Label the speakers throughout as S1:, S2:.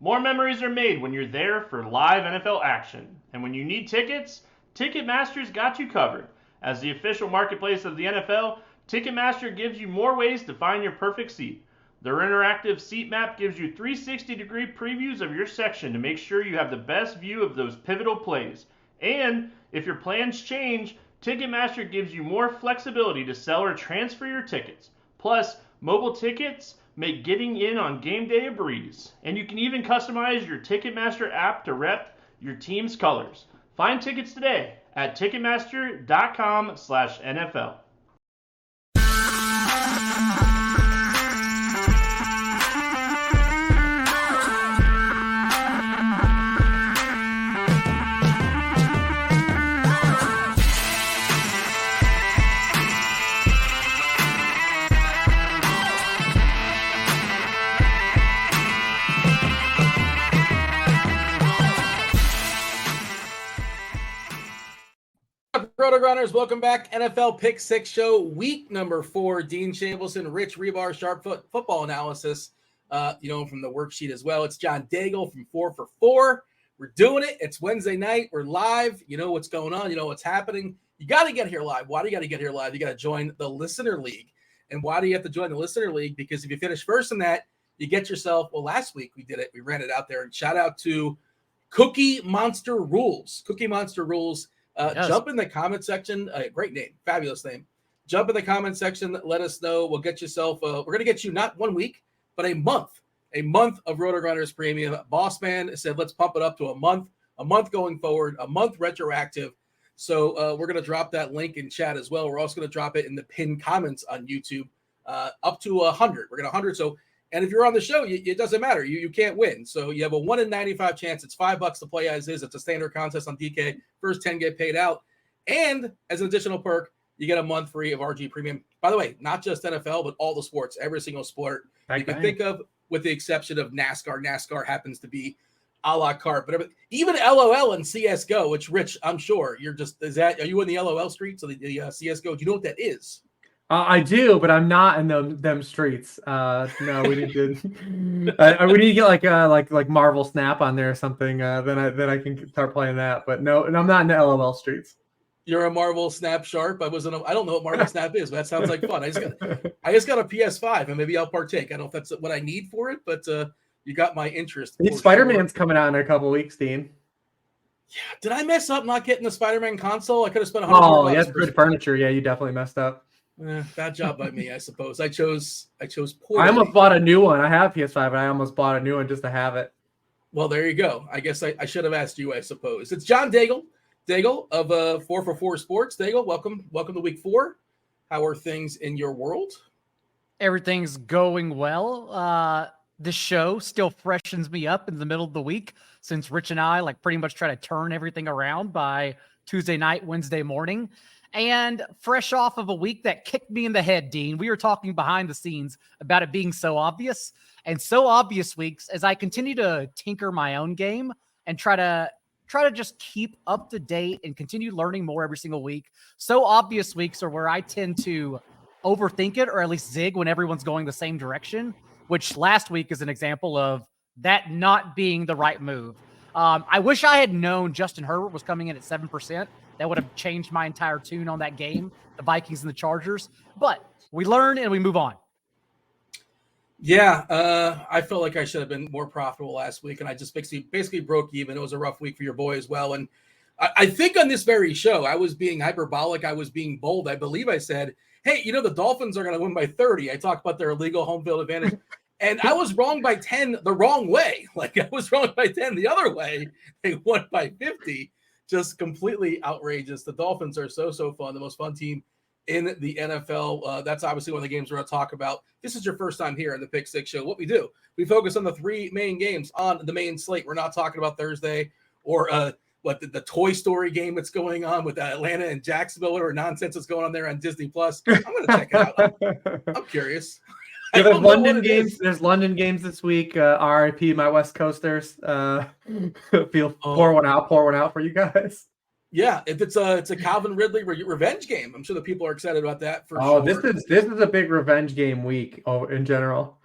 S1: More memories are made when you're there for live NFL action. And when you need tickets, Ticketmaster's got you covered. As the official marketplace of the NFL, Ticketmaster gives you more ways to find your perfect seat. Their interactive seat map gives you 360-degree previews of your section to make sure you have the best view of those pivotal plays. And if your plans change, Ticketmaster gives you more flexibility to sell or transfer your tickets. Plus, mobile tickets make getting in on game day a breeze. And you can even customize your Ticketmaster app to rep your team's colors. Find tickets today at Ticketmaster.com/NFL.
S2: RotoGrinders, welcome back. NFL Pick 6 show, week number 4. Dean Shavelson, Rich Hribar, Sharp Football Analysis, from the worksheet as well. It's John Daigle from 4 for 4. We're doing it. It's Wednesday night. We're live. You know what's going on. You know what's happening. You got to get here live. Why do you got to get here live? You got to join the Listener League. And why do you have to join the Listener League? Because if you finish first in that, you get yourself, well, last week we did it. We ran it out there. And shout out to Cookie Monster Rules. Cookie Monster Rules. Yes. Jump in the comment section. Great name. Fabulous name. Jump in the comment section. Let us know. We'll get yourself, we're going to get you not 1 week, but a month of RotoGrinders Premium. Boss Man said, let's pump it up to a month going forward, a month retroactive. So we're going to drop that link in chat as well. We're also going to drop it in the pinned comments on YouTube up to 100. We're going to 100. So, and if you're on the show, it doesn't matter. You can't win. So you have a 1 in 95 chance. It's $5 to play as is. It's a standard contest on DK. First 10 get paid out. And as an additional perk, you get a month free of RG Premium. By the way, not just NFL, but all the sports, every single sport you can think of, with the exception of NASCAR. NASCAR happens to be a la carte. But even LOL and CSGO, which, Rich, I'm sure are you in the LOL streets of the CSGO? Do you know what that is?
S3: I do, but I'm not in them streets. No, we need to. We need to get like Marvel Snap on there or something. Then I can start playing that. But no, and I'm not in the LOL streets.
S2: You're a Marvel Snap sharp. I don't know what Marvel Snap is, but that sounds like fun. I just got a PS5, and maybe I'll partake. I don't know if that's what I need for it, but you got my interest.
S3: Spider-Man's coming out in a couple weeks, Dean.
S2: Yeah, did I mess up not getting the Spider-Man console? I could have spent $100.
S3: Oh, yes, good furniture. Yeah, you definitely messed up.
S2: Bad job by me, I suppose. I chose poorly.
S3: I almost bought a new one. I have PS5, but I almost bought a new one just to have it.
S2: Well, there you go. I guess I should have asked you, I suppose. It's John Daigle of 4 for 4 Sports. Daigle, welcome to week 4. How are things in your world?
S4: Everything's going well. The show still freshens me up in the middle of the week since Rich and I pretty much try to turn everything around by Tuesday night, Wednesday morning. And fresh off of a week that kicked me in the head, Dean, we were talking behind the scenes about it being so obvious, and so obvious weeks as I continue to tinker my own game and try to just keep up to date and continue learning more every single week. So obvious weeks are where I tend to overthink it, or at least zig when everyone's going the same direction, which last week is an example of that not being the right move. I wish I had known Justin Herbert was coming in at 7%. That would have changed my entire tune on that game, the Vikings and the Chargers. But we learn and we move on.
S2: Yeah, I felt like I should have been more profitable last week, and I just basically broke even. It was a rough week for your boy as well. And I think on this very show, I was being hyperbolic. I was being bold. I believe I said, hey, the Dolphins are going to win by 30. I talked about their illegal home field advantage. And I was wrong by 10 the wrong way. I was wrong by 10 the other way. They won by 50. Just completely outrageous. The Dolphins are so fun, the most fun team in the NFL. That's obviously one of the games we're going to talk about. This is your first time here on the Pick 6 show. What we do, we focus on the 3 main games on the main slate. We're not talking about Thursday or the Toy Story game that's going on with Atlanta and Jacksonville, or nonsense that's going on there on Disney Plus. I'm going to check it out. I'm curious.
S3: Yeah, there's London games. There's London games this week. RIP my West Coasters. Pour one out for you guys.
S2: Yeah, if it's a Calvin Ridley revenge game, I'm sure the people are excited about that for sure.
S3: This is a big revenge game week in general.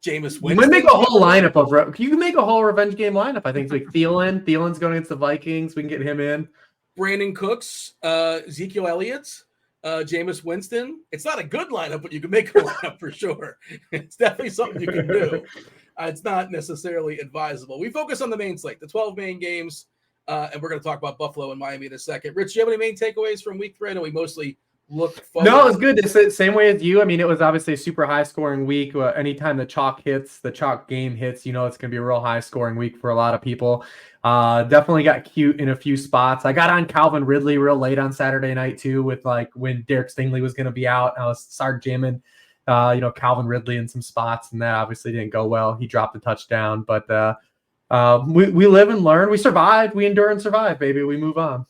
S2: Jameis Winston.
S3: You might make a whole lineup of. You can make a whole revenge game lineup. I think it's like Thielen. Thielen's going against the Vikings. We can get him in.
S2: Brandon Cooks, Ezekiel Elliott, Jameis Winston. It's not a good lineup, but you can make a lineup for sure. It's definitely something you can do. It's not necessarily advisable. We focus on the main slate, the 12 main games, and we're going to talk about Buffalo and Miami in a second. Rich, do you have any main takeaways from week 3? I know we mostly looked forward.
S3: No, it was good. It's the same way as you. I mean, it was obviously a super high-scoring week. Anytime the chalk game hits, it's going to be a real high-scoring week for a lot of people. Definitely got cute in a few spots. I got on Calvin Ridley real late on Saturday night too, with like when Derek Stingley was going to be out. I started jamming, Calvin Ridley in some spots, and that obviously didn't go well. He dropped a touchdown, but we live and learn. We survived. We endure and survive, baby. We move on.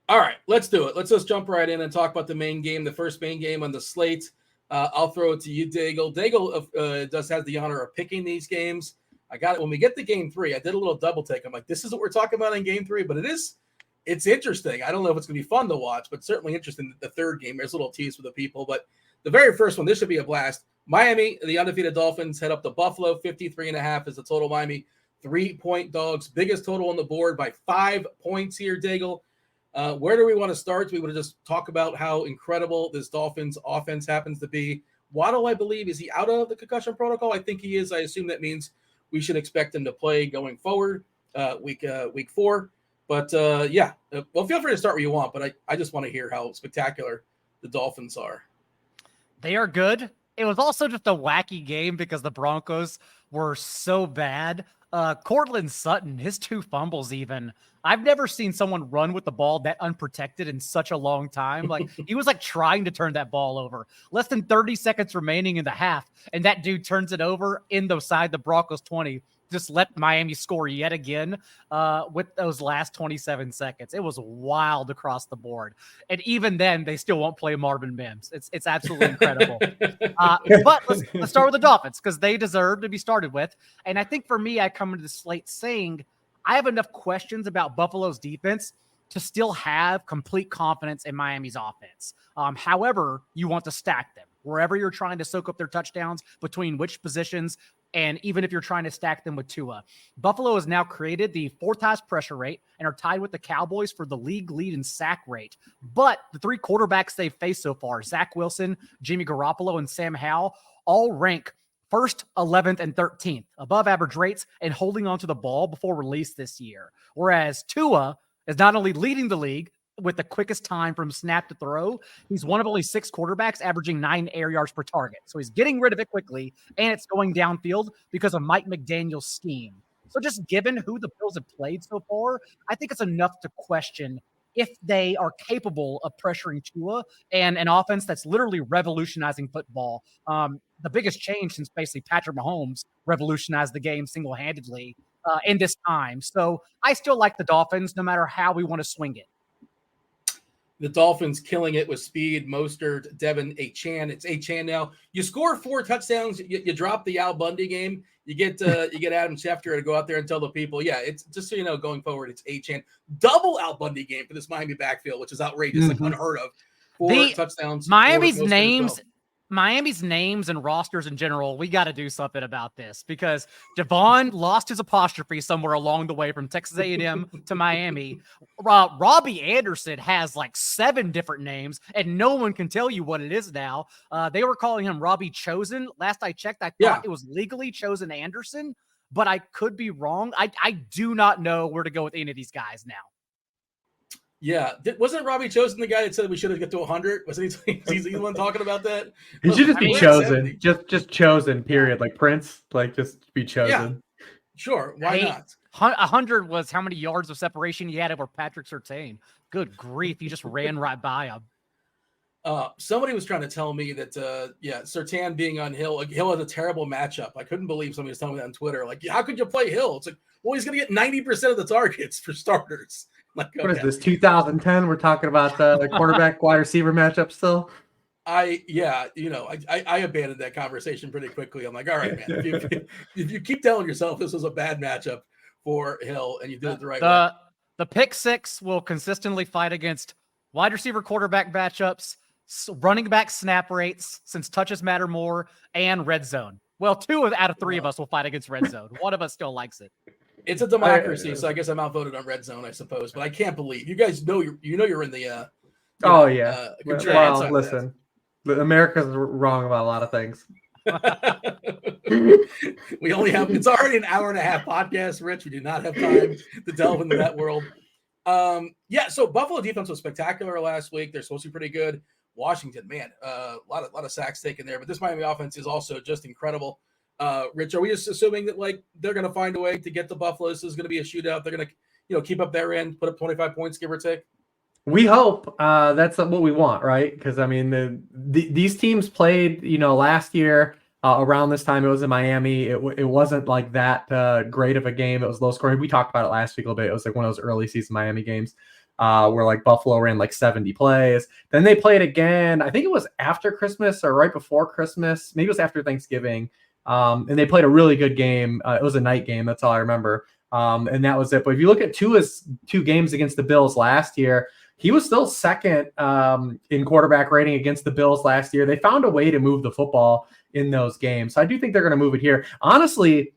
S2: All right, let's do it. Let's just jump right in and talk about the main game, the first main game on the slate. I'll throw it to you, Daigle. Daigle has the honor of picking these games. I got it when we get to game 3. I did a little double take. I'm like, this is what we're talking about in game 3, but it's interesting. I don't know if it's going to be fun to watch, but certainly interesting. The third game, there's a little tease for the people, but the very first one, this should be a blast. Miami, the undefeated Dolphins head up to Buffalo. 53.5 is the total. Miami 3-point dogs, biggest total on the board by 5 points here, Daigle. Where do we want to start? We want to just talk about how incredible this Dolphins offense happens to be. Waddle, I believe, is he out of the concussion protocol? I think he is. I assume that means we should expect him to play going forward, week 4. But well, feel free to start where you want. But I just want to hear how spectacular the Dolphins are.
S4: They are good. It was also just a wacky game because the Broncos were so bad. Cortland Sutton, his 2 fumbles even. I've never seen someone run with the ball that unprotected in such a long time. Like he was like trying to turn that ball over. Less than 30 seconds remaining in the half, and that dude turns it over inside the Broncos 20. Just let Miami score yet again with those last 27 seconds. It was wild across the board. And even then, they still won't play Marvin Mims. It's absolutely incredible. But let's start with the Dolphins because they deserve to be started with. And I think for me, I come into the slate saying I have enough questions about Buffalo's defense to still have complete confidence in Miami's offense. However, you want to stack them. Wherever you're trying to soak up their touchdowns, between which positions, and even if you're trying to stack them with Tua. Buffalo has now created the 4th highest pressure rate and are tied with the Cowboys for the league lead in sack rate. But the 3 quarterbacks they've faced so far, Zach Wilson, Jimmy Garoppolo, and Sam Howell, all rank 1st, 11th, and 13th, above average rates and holding onto the ball before release this year. Whereas Tua is not only leading the league with the quickest time from snap to throw, he's one of only 6 quarterbacks averaging 9 air yards per target. So he's getting rid of it quickly, and it's going downfield because of Mike McDaniel's scheme. So just given who the Bills have played so far, I think it's enough to question if they are capable of pressuring Tua and an offense that's literally revolutionizing football. The biggest change since basically Patrick Mahomes revolutionized the game single-handedly in this time. So I still like the Dolphins no matter how we want to swing it.
S2: The Dolphins killing it with speed. Mostert, Devin Achane. It's Achane now. You score 4 touchdowns. You drop the Al Bundy game. You get Adam Schefter to go out there and tell the people, it's just so you know, going forward, it's Achane. Double Al Bundy game for this Miami backfield, which is outrageous, like unheard of. 4 touchdowns.
S4: Miami's names and rosters in general, we got to do something about this because Javon lost his apostrophe somewhere along the way from Texas A&M to Miami. Robbie Anderson has like 7 different names, and no one can tell you what it is now. They were calling him Robbie Chosen. Last I checked, I thought it was legally Chosen Anderson, but I could be wrong. I do not know where to go with any of these guys now.
S2: Yeah, wasn't Robbie Chosen the guy that said we should have got to 100? Wasn't he the one talking about that?
S3: He should just be chosen, just chosen. Period. Like Prince, like just be chosen.
S2: Yeah, sure. Why not?
S4: 100 was how many yards of separation he had over Patrick Surtain. Good grief, he just ran right by him.
S2: Somebody was trying to tell me that Surtain being on Hill has a terrible matchup. I couldn't believe somebody was telling me that on Twitter. Like, how could you play Hill? It's like, well, he's going to get 90% of the targets for starters. Like, okay.
S3: What is this, 2010? We're talking about the quarterback wide receiver matchup still?
S2: I abandoned that conversation pretty quickly. I'm like, all right, man, if you keep telling yourself this was a bad matchup for Hill and you did it the right way.
S4: The pick 6 will consistently fight against wide receiver quarterback matchups, running back snap rates, since touches matter more, and red zone. Well, 2 out of 3 of us will fight against red zone. One of us still likes it.
S2: It's a democracy, so I guess I'm outvoted on red zone, I suppose. But I can't believe you guys know you're in the.
S3: Well, listen, America's wrong about a lot of things.
S2: We only have it's already an hour and a half podcast, Rich. We do not have time to delve into that world. So Buffalo defense was spectacular last week. They're supposed to be pretty good. Washington, man, a lot of sacks taken there, but this Miami offense is also just incredible. Rich, are we just assuming that like they're going to find a way to get the Buffalo? This is going to be a shootout. They're going to keep up their end, put up 25 points, give or take.
S3: We hope that's what we want, right? Because I mean, these teams played, last year around this time. It was in Miami. It wasn't like that great of a game. It was low scoring. We talked about it last week a little bit. It was like one of those early season Miami games where like Buffalo ran like 70 plays. Then they played again. I think it was after Christmas or right before Christmas. Maybe it was after Thanksgiving. And they played a really good game. It was a night game. That's all I remember. And that was it. But if you look at two games against the Bills last year, he was still second in quarterback rating against the Bills last year. They found a way to move the football in those games. So I do think they're going to move it here. Honestly,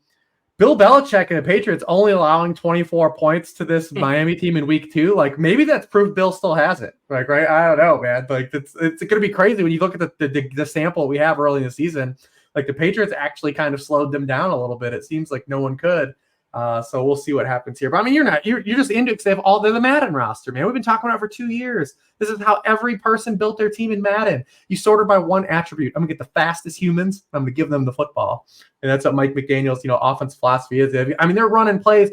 S3: Bill Belichick and the Patriots only allowing 24 points to this Miami team in week 2. Like maybe that's proof Bill still has it. Like, right. I don't know, man. Like it's going to be crazy when you look at the sample we have early in the season. Like the Patriots actually kind of slowed them down a little bit. It seems like no one could. So we'll see what happens here. But I mean, you're just into it because they're the Madden roster, man. We've been talking about it for 2 years. This is how every person built their team in Madden. You sorted by one attribute. I'm gonna get the fastest humans. I'm gonna give them the football, and that's what Mike McDaniel's offense philosophy is. I mean, they're running plays.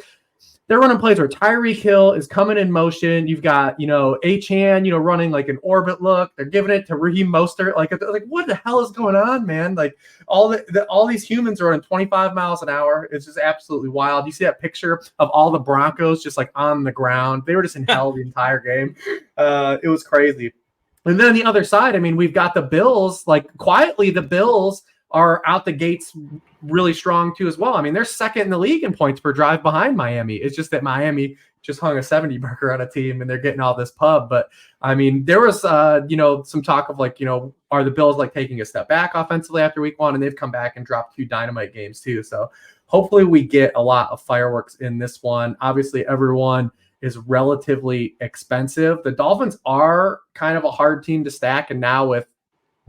S3: They're running plays where Tyreek Hill is coming in motion. You've got, Achane, running like an orbit look. They're giving it to Raheem Mostert. Like what the hell is going on, man? Like all these humans are running 25 miles an hour. It's just absolutely wild. You see that picture of all the Broncos just like on the ground. They were just in hell the entire game. It was crazy. And then on the other side, I mean, we've got the Bills. Like quietly, the Bills are out the gates really strong too as well. I mean, they're second in the league in points per drive behind Miami. It's just that Miami just hung a 70 burger on a team and they're getting all this pub. But I mean, there was some talk of like, are the Bills like taking a step back offensively after week 1? And they've come back and dropped 2 dynamite games too. So hopefully we get a lot of fireworks in this one. Obviously everyone is relatively expensive. The Dolphins are kind of a hard team to stack. And now with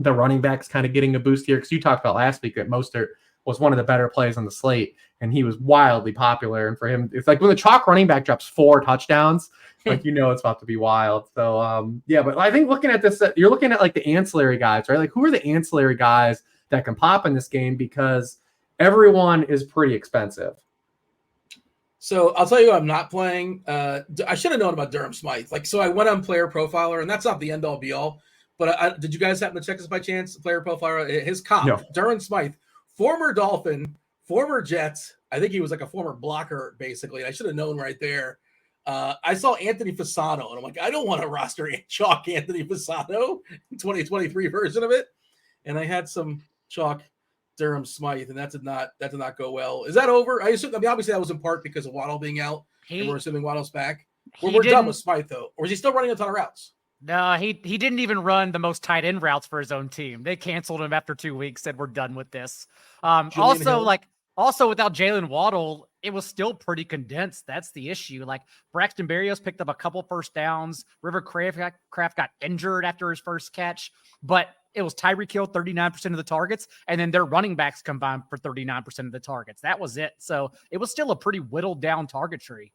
S3: the running backs kind of getting a boost here, because you talked about last week that Mostert was one of the better plays on the slate, and he was wildly popular. And for him, it's like when the chalk running back drops 4 touchdowns, like it's about to be wild. So but I think looking at this, you're looking at like the ancillary guys, right? Like who are the ancillary guys that can pop in this game, because everyone is pretty expensive.
S2: So I'll tell you, I'm not playing. I should have known about Durham Smythe. So I went on Player Profiler, and that's not the end all be all. But did you guys happen to check this by chance? Player Profiler, his comp, no. Durham Smythe, former Dolphin, former Jets. I think he was like a former blocker, basically. I should have known right there. I saw Anthony Fasano, and I'm like, I don't want to roster chalk Anthony Fasano, 2023 version of it. And I had some chalk Durham Smythe, and that did not go well. Is that over? I assume. I mean, obviously that was in part because of Waddle being out, and we're assuming Waddle's back. We're done with Smythe though, or is he still running a ton of routes?
S4: No, he didn't even run the most tight end routes for his own team. They canceled him after 2 weeks, said we're done with this. Also without Jalen Waddle, it was still pretty condensed. That's the issue. Like Braxton Berrios picked up a couple first downs. River Kraft got injured after his first catch, but it was Tyreek Hill 39% of the targets, and then their running backs combined for 39% of the targets. That was it. So it was still a pretty whittled down target tree.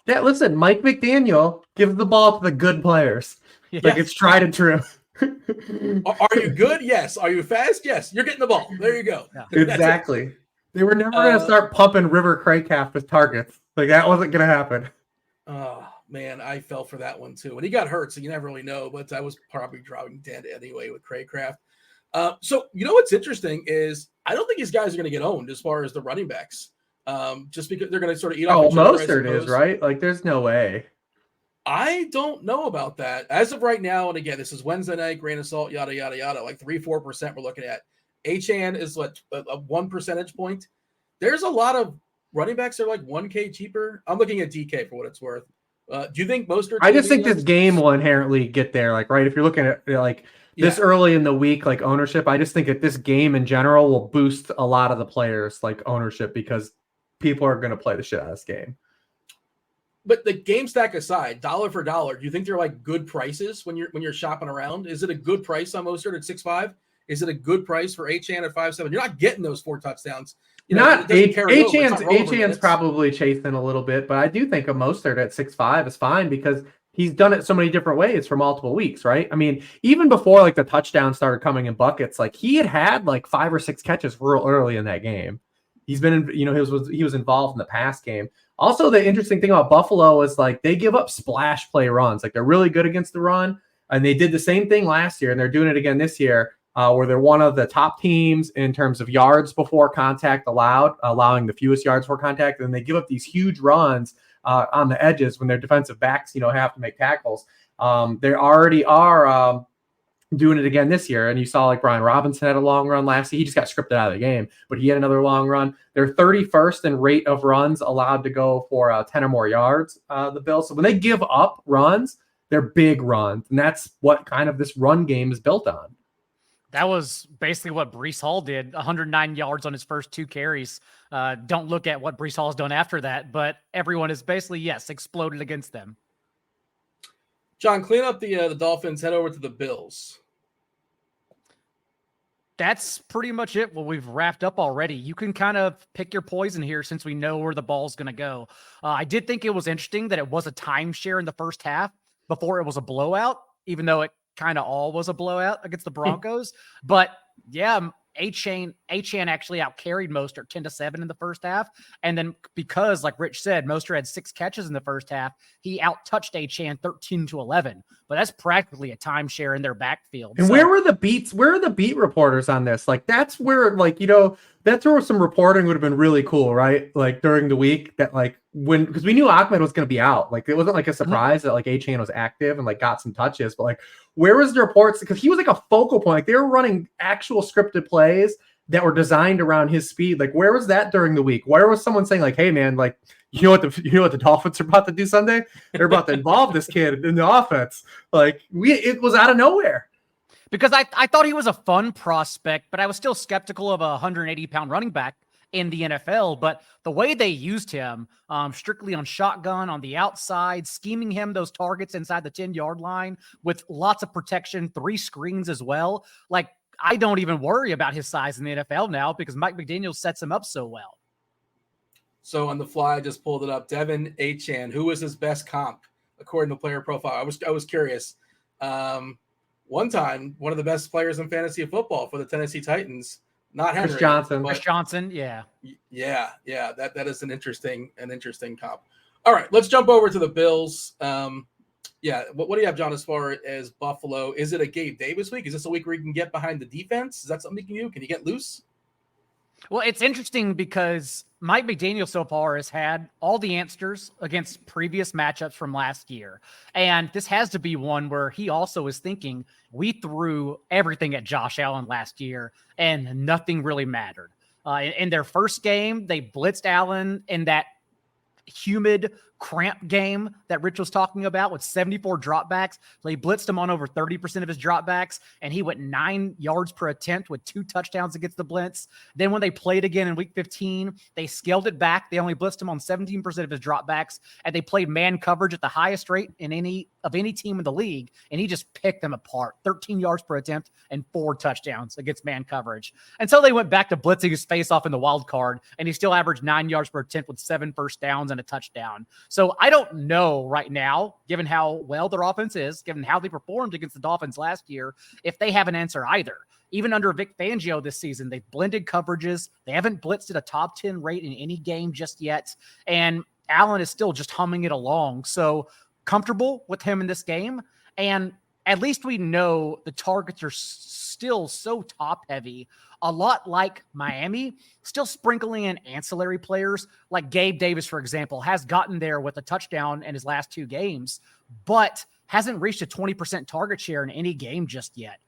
S3: Yeah, listen, Mike McDaniel gives the ball to the good players. Yes. Like it's tried and true.
S2: Are you good? Yes. Are you fast? Yes. You're getting the ball. There you go.
S3: Yeah. Exactly. They were never going to start pumping River Craycraft with targets. Like that wasn't going to happen.
S2: Oh, man, I fell for that one too. And he got hurt, so you never really know, but I was probably dropping dead anyway with Craycraft. So what's interesting is I don't think these guys are going to get owned as far as the running backs. Just because they're going to sort of eat off.
S3: Mostert is, right? Like there's no way.
S2: I don't know about that. As of right now, and again, this is Wednesday night, grain of salt, yada, yada, yada, like 3-4% we're looking at. Achane is what, a 1 percentage point. There's a lot of running backs that are like 1K cheaper. I'm looking at DK for what it's worth. Do you think Mostert?
S3: I just think this game will inherently get there. Like, right, if you're looking at like this early in the week, like ownership, I just think that this game in general will boost a lot of the players like ownership because people are going to play the shit out of this game.
S2: But the game stack aside, dollar for dollar, do you think they're like good prices when you're shopping around? Is it a good price on Mostert at 6.5? Is it a good price for Achane at 5.7? You're not getting those 4 touchdowns.
S3: Achane's probably chasing a little bit, but I do think a Mostert at 6.5 is fine because he's done it so many different ways for multiple weeks, right? I mean, even before like the touchdown started coming in buckets, like he had like 5 or 6 catches real early in that game. He's been, he was involved in the pass game. Also, the interesting thing about Buffalo is like they give up splash play runs. Like they're really good against the run, and they did the same thing last year, and they're doing it again this year, where they're one of the top teams in terms of yards before contact allowed, allowing the fewest yards before contact, and they give up these huge runs on the edges when their defensive backs, have to make tackles. They already are doing it again this year. And you saw like Brian Robinson had a long run last year. He just got scripted out of the game, but he had another long run. They're 31st in rate of runs allowed to go for 10 or more yards, the Bills. So when they give up runs, they're big runs. And that's what kind of this run game is built on.
S4: That was basically what Breece Hall did, 109 yards on his first 2 carries. Don't look at what Breece Hall's done after that, but everyone is basically, exploded against them.
S2: John, clean up the Dolphins, head over to the Bills.
S4: That's pretty much it. Well, we've wrapped up already. You can kind of pick your poison here since we know where the ball's going to go. I did think it was interesting that it was a timeshare in the first half before it was a blowout, even though it kind of all was a blowout against the Broncos. But yeah, Achane actually outcarried Mostert 10-7 in the first half. And then because, like Rich said, Mostert had 6 catches in the first half, he out-touched Achane 13-11. But that's practically a timeshare in their backfield.
S3: And where are the beat reporters on this? Like, that's where, like, that's where some reporting would have been really cool, right? Like, during the week that, like, because we knew Ahmed was going to be out. Like, it wasn't like a surprise that, like, Achane was active and, like, got some touches. But, like, where was the reports? Because he was, like, a focal point. Like, they were running actual scripted plays that were designed around his speed. Like, where was that during the week? Where was someone saying, like, hey, man, like, you know what the Dolphins are about to do Sunday? They're about to involve this kid in the offense. Like, it was out of nowhere.
S4: Because I thought he was a fun prospect, but I was still skeptical of a 180-pound running back in the NFL. But the way they used him, strictly on shotgun on the outside, scheming him those targets inside the 10-yard line with lots of protection, 3 screens as well. Like, I don't even worry about his size in the NFL now because Mike McDaniel sets him up so well.
S2: So on the fly, I just pulled it up. Devin Achane, who was his best comp according to player profile? I was curious. One time, one of the best players in fantasy football for the Tennessee Titans, not Henry.
S4: Chris Johnson, yeah.
S2: That is an interesting comp. All right, let's jump over to the Bills. What do you have, John, as far as Buffalo? Is it a Gabe Davis week? Is this a week where you can get behind the defense? Is that something you can do? Can you get loose?
S4: Well, it's interesting because Mike McDaniel so far has had all the answers against previous matchups from last year. And this has to be one where he also is thinking, we threw everything at Josh Allen last year and nothing really mattered. In their first game, they blitzed Allen in that humid cramp game that Rich was talking about with 74 dropbacks. They blitzed him on over 30% of his dropbacks, and he went 9 yards per attempt with 2 touchdowns against the blitz. Then when they played again in week 15, they scaled it back. They only blitzed him on 17% of his dropbacks, and they played man coverage at the highest rate in any team in the league, and he just picked them apart. 13 yards per attempt and 4 touchdowns against man coverage. And so they went back to blitzing his face off in the wild card, and he still averaged 9 yards per attempt with 7 first downs and a touchdown. So I don't know right now, given how well their offense is, given how they performed against the Dolphins last year, if they have an answer either. Even under Vic Fangio this season, they've blended coverages. They haven't blitzed at a top 10 rate in any game just yet. And Allen is still just humming it along. So comfortable with him in this game. And at least we know the targets are still so top heavy, a lot like Miami, still sprinkling in ancillary players like Gabe Davis, for example, has gotten there with a touchdown in his last 2 games, but hasn't reached a 20% target share in any game just yet.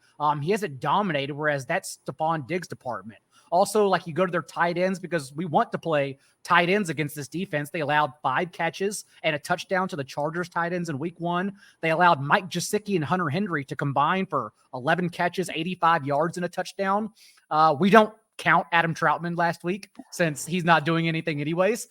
S4: He hasn't dominated, whereas that's Stephon Diggs' department. Also, like you go to their tight ends because we want to play tight ends against this defense. They allowed 5 catches and a touchdown to the Chargers tight ends in week 1. They allowed Mike Gesicki and Hunter Henry to combine for 11 catches, 85 yards and a touchdown. We don't count Adam Troutman last week since he's not doing anything anyways.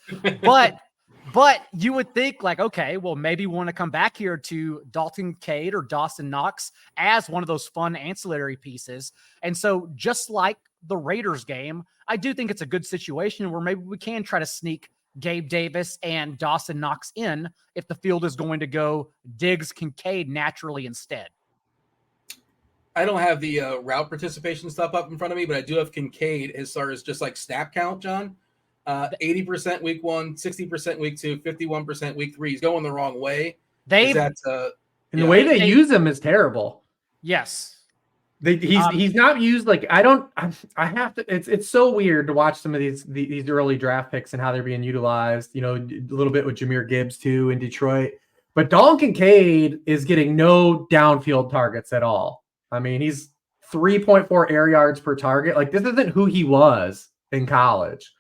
S4: But you would think like, okay, well, maybe we want to come back here to Dalton Cade or Dawson Knox as one of those fun ancillary pieces. And so just like the Raiders game, I do think it's a good situation where maybe we can try to sneak Gabe Davis and Dawson Knox in if the field is going to go Diggs Kincaid naturally instead.
S2: I don't have the route participation stuff up in front of me, but I do have Kincaid as far as just like snap count, John. 80% week 1, 60% week 2, 51% week 3. He's going the wrong way.
S3: The way they use him is terrible.
S4: Yes.
S3: He's not used like I have to. It's so weird to watch some of these early draft picks and how they're being utilized. A little bit with Jahmyr Gibbs too in Detroit, but Dalton Kincaid is getting no downfield targets at all. I mean, he's 3.4 air yards per target. Like this isn't who he was in college.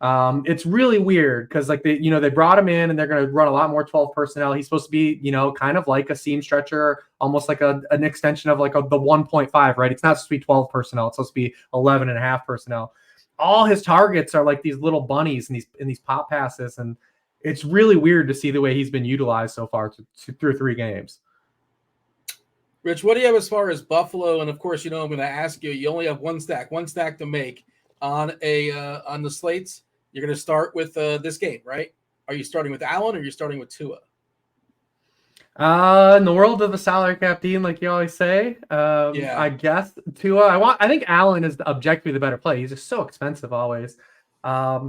S3: It's really weird because like they brought him in and they're going to run a lot more 12 personnel. He's supposed to be, kind of like a seam stretcher, almost like an extension of like the 1.5, right? It's not supposed to be 12 personnel. It's supposed to be 11 and a half personnel. All his targets are like these little bunnies in these pop passes. And it's really weird to see the way he's been utilized so far through 3 games.
S2: Rich, what do you have as far as Buffalo? And of course, I'm going to ask you, you only have one stack to make on the slates. You're going to start with this game, right? Are you starting with Allen or are you starting with Tua?
S3: In the world of the salary cap team, like you always say, I guess Tua. I think Allen is objectively the better play. He's just so expensive always.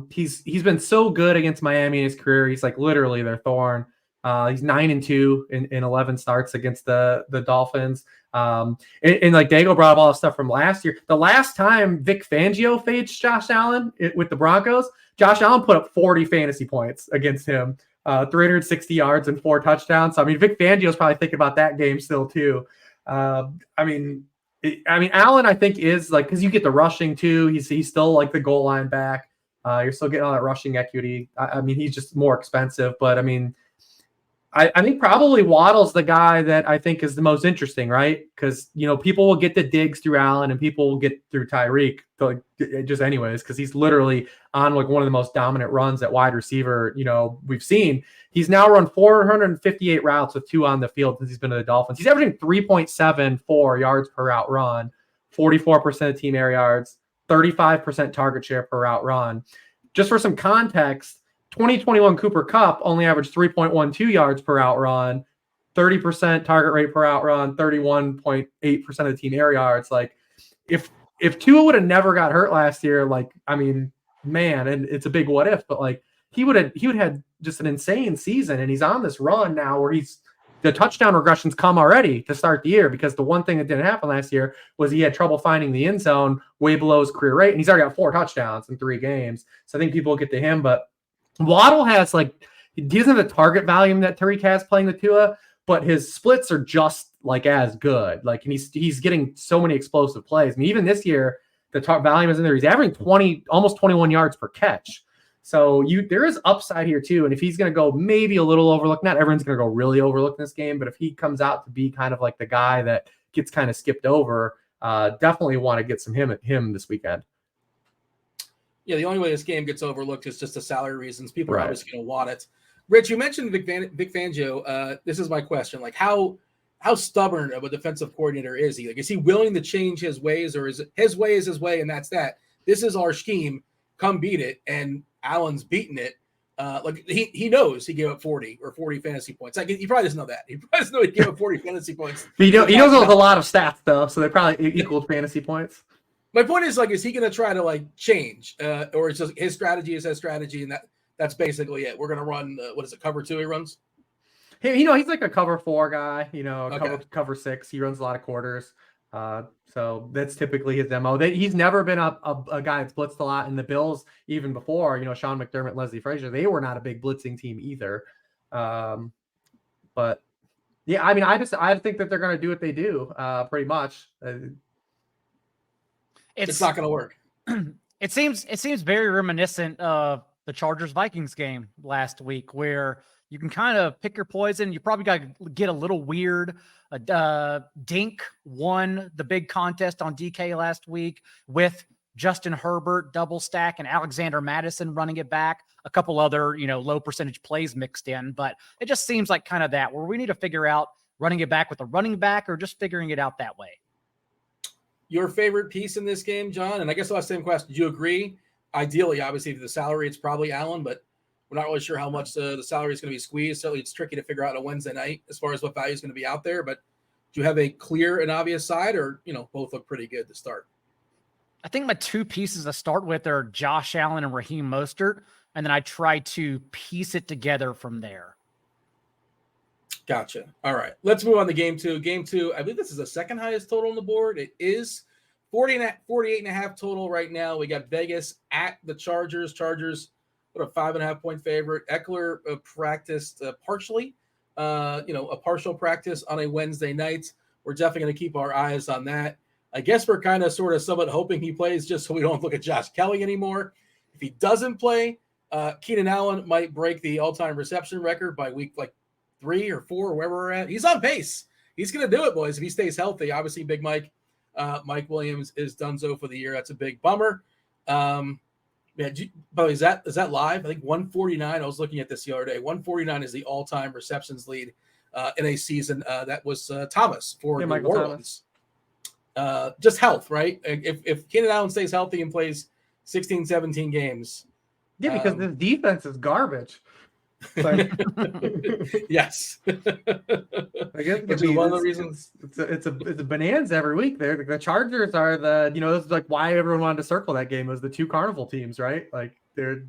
S3: He's been so good against Miami in his career. He's like literally their thorn. He's 9-2 in 11 starts against the Dolphins. And like Daigle brought up all the stuff from last year. The last time Vic Fangio faced Josh Allen with the Broncos, Josh Allen put up 40 fantasy points against him, 360 yards and 4 touchdowns. So, I mean, Vic Fangio's probably thinking about that game still too. Allen, I think is like, because you get the rushing too. He's still like the goal line back. You're still getting all that rushing equity. I mean, he's just more expensive, but I mean, I think probably Waddle's the guy that I think is the most interesting, right? Because, people will get the Diggs through Allen and people will get through Tyreek just anyways, because he's literally on like one of the most dominant runs at wide receiver, we've seen. He's now run 458 routes with 2 on the field since he's been to the Dolphins. He's averaging 3.74 yards per route run, 44% of team air yards, 35% target share per route run. Just for some context, 2021 Cooper Kupp only averaged 3.12 yards per out run, 30% target rate per out run, 31.8% of the team air yards. Like if Tua would have never got hurt last year, like, I mean, man, and it's a big what if, but like he would have had just an insane season. And he's on this run now where the touchdown regressions come already to start the year, because the one thing that didn't happen last year was he had trouble finding the end zone way below his career rate. And he's already got 4 touchdowns in 3 games. So I think people will get to him, but Waddle has he doesn't have the target volume that Tariq has playing the Tua, but his splits are just like as good. Like, and he's getting so many explosive plays. I mean, even this year, the volume is in there. He's averaging almost 21 yards per catch. So there is upside here too. And if he's going to go maybe a little overlooked, not everyone's going to go really overlooked in this game, but if he comes out to be kind of like the guy that gets kind of skipped over, definitely want to get some him this weekend.
S2: Yeah, the only way this game gets overlooked is just the salary reasons. People are obviously going to want it. Rich, you mentioned Vic Fangio. This is my question. Like, how stubborn of a defensive coordinator is he? Like, is he willing to change his ways, or is it his way is his way and that's that? This is our scheme. Come beat it. And Allen's beaten it. He knows he gave up 40 fantasy points. Like, he probably doesn't know that. He probably doesn't know he gave up 40 fantasy points.
S3: He knows a lot of stats though, so they probably equal fantasy points.
S2: My point is, like, is he going to try to change, or it's just his strategy is his strategy, and that's basically it? We're going to run what is it, cover 2? He runs.
S3: Hey, he's like a cover 4 guy. Cover 6. He runs a lot of quarters. So that's typically his MO. He's never been a guy that's blitzed a lot. In the Bills, even before, Sean McDermott, Leslie Frazier, they were not a big blitzing team either. But yeah, I mean, I think that they're going to do what they do, pretty much.
S2: It's not going to work.
S4: It seems very reminiscent of the Chargers-Vikings game last week, where you can kind of pick your poison. You probably got to get a little weird. Dink won the big contest on DK last week with Justin Herbert double stack and Alexander Madison running it back. A couple other, low percentage plays mixed in, but it just seems like kind of that where we need to figure out running it back with a running back or just figuring it out that way.
S2: Your favorite piece in this game, John? And I guess I'll ask the same question. Do you agree? Ideally, obviously, the salary, it's probably Allen, but we're not really sure how much the salary is going to be squeezed. Certainly, it's tricky to figure out on a Wednesday night as far as what value is going to be out there. But do you have a clear and obvious side, or, both look pretty good to start?
S4: I think my two pieces to start with are Josh Allen and Raheem Mostert, and then I try to piece it together from there.
S2: Gotcha. All right. Let's move on to game two. Game two, I believe this is the second highest total on the board. It is 48.5 total right now. We got Vegas at the Chargers. Chargers, what, a 5.5-point favorite. Eckler practiced partially, a partial practice on a Wednesday night. We're definitely going to keep our eyes on that. I guess we're kind of sort of somewhat hoping he plays just so we don't look at Josh Kelly anymore. If he doesn't play, Keenan Allen might break the all-time reception record by week 3 or 4 or wherever we're at. He's on pace. He's going to do it, boys, if he stays healthy. Obviously, Big Mike Williams is donezo for the year. That's a big bummer. By the way, is that live? I think 149. I was looking at this the other day. 149 is the all-time receptions lead in a season. That was Thomas for New Orleans. Just health, right? If Keenan Allen stays healthy and plays 16, 17 games.
S3: Yeah, because this defense is garbage. Like,
S2: yes.
S3: I guess it's one of the reasons it's a bonanza every week. The Chargers are this is like why everyone wanted to circle that game was the two carnival teams, right? Like it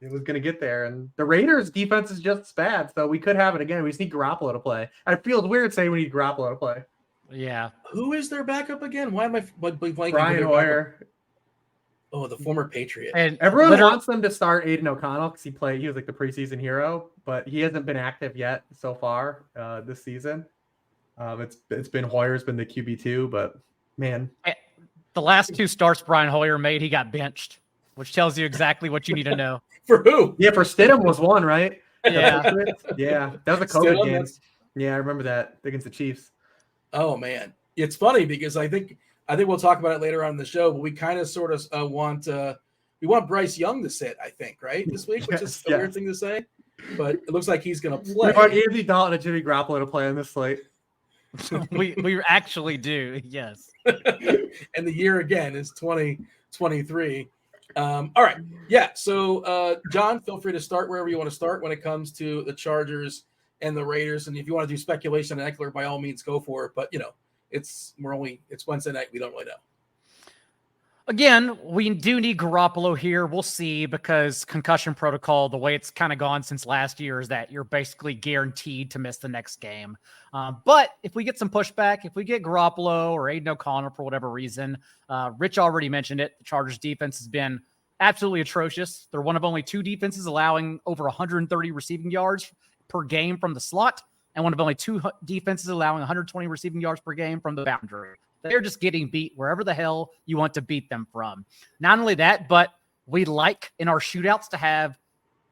S3: was going to get there, and the Raiders defense is just as bad, so we could have it again. We just need Garoppolo to play. I feel weird saying we need Garoppolo to play.
S4: Yeah.
S2: Who is their backup again? Why am I blanking?
S3: Brian Hoyer.
S2: Oh, the former Patriot.
S3: And everyone wants them to start Aiden O'Connell because he was like the preseason hero, but he hasn't been active yet so far this season. It's been Hoyer's been the QB2, but man,
S4: the last 2 starts Brian Hoyer made, he got benched, which tells you exactly what you need to know.
S2: For who?
S3: Yeah, for Stidham was one, right?
S4: Yeah,
S3: yeah, that was a COVID game. Yeah, I remember that against the Chiefs.
S2: Oh man, it's funny because I think we'll talk about it later on in the show, but we kind of sort of want Bryce Young to sit, I think, right, this week, which is a weird thing to say, but it looks like he's going to play.
S3: We want Andy Dalton and Jimmy Garoppolo to play on this slate.
S4: we actually do, yes.
S2: And the year again is 2023. All right, yeah. So John, feel free to start wherever you want to start when it comes to the Chargers and the Raiders, and if you want to do speculation on Eckler, by all means, go for it. But it's Wednesday night. We don't really know.
S4: Again, we do need Garoppolo here. We'll see, because concussion protocol, the way it's kind of gone since last year is that you're basically guaranteed to miss the next game. But if we get some pushback, if we get Garoppolo or Aiden O'Connell for whatever reason, Rich already mentioned it. The Chargers defense has been absolutely atrocious. They're one of only 2 defenses allowing over 130 receiving yards per game from the slot, and one of only 2 defenses allowing 120 receiving yards per game from the boundary. They're just getting beat wherever the hell you want to beat them from. Not only that, but we like in our shootouts to have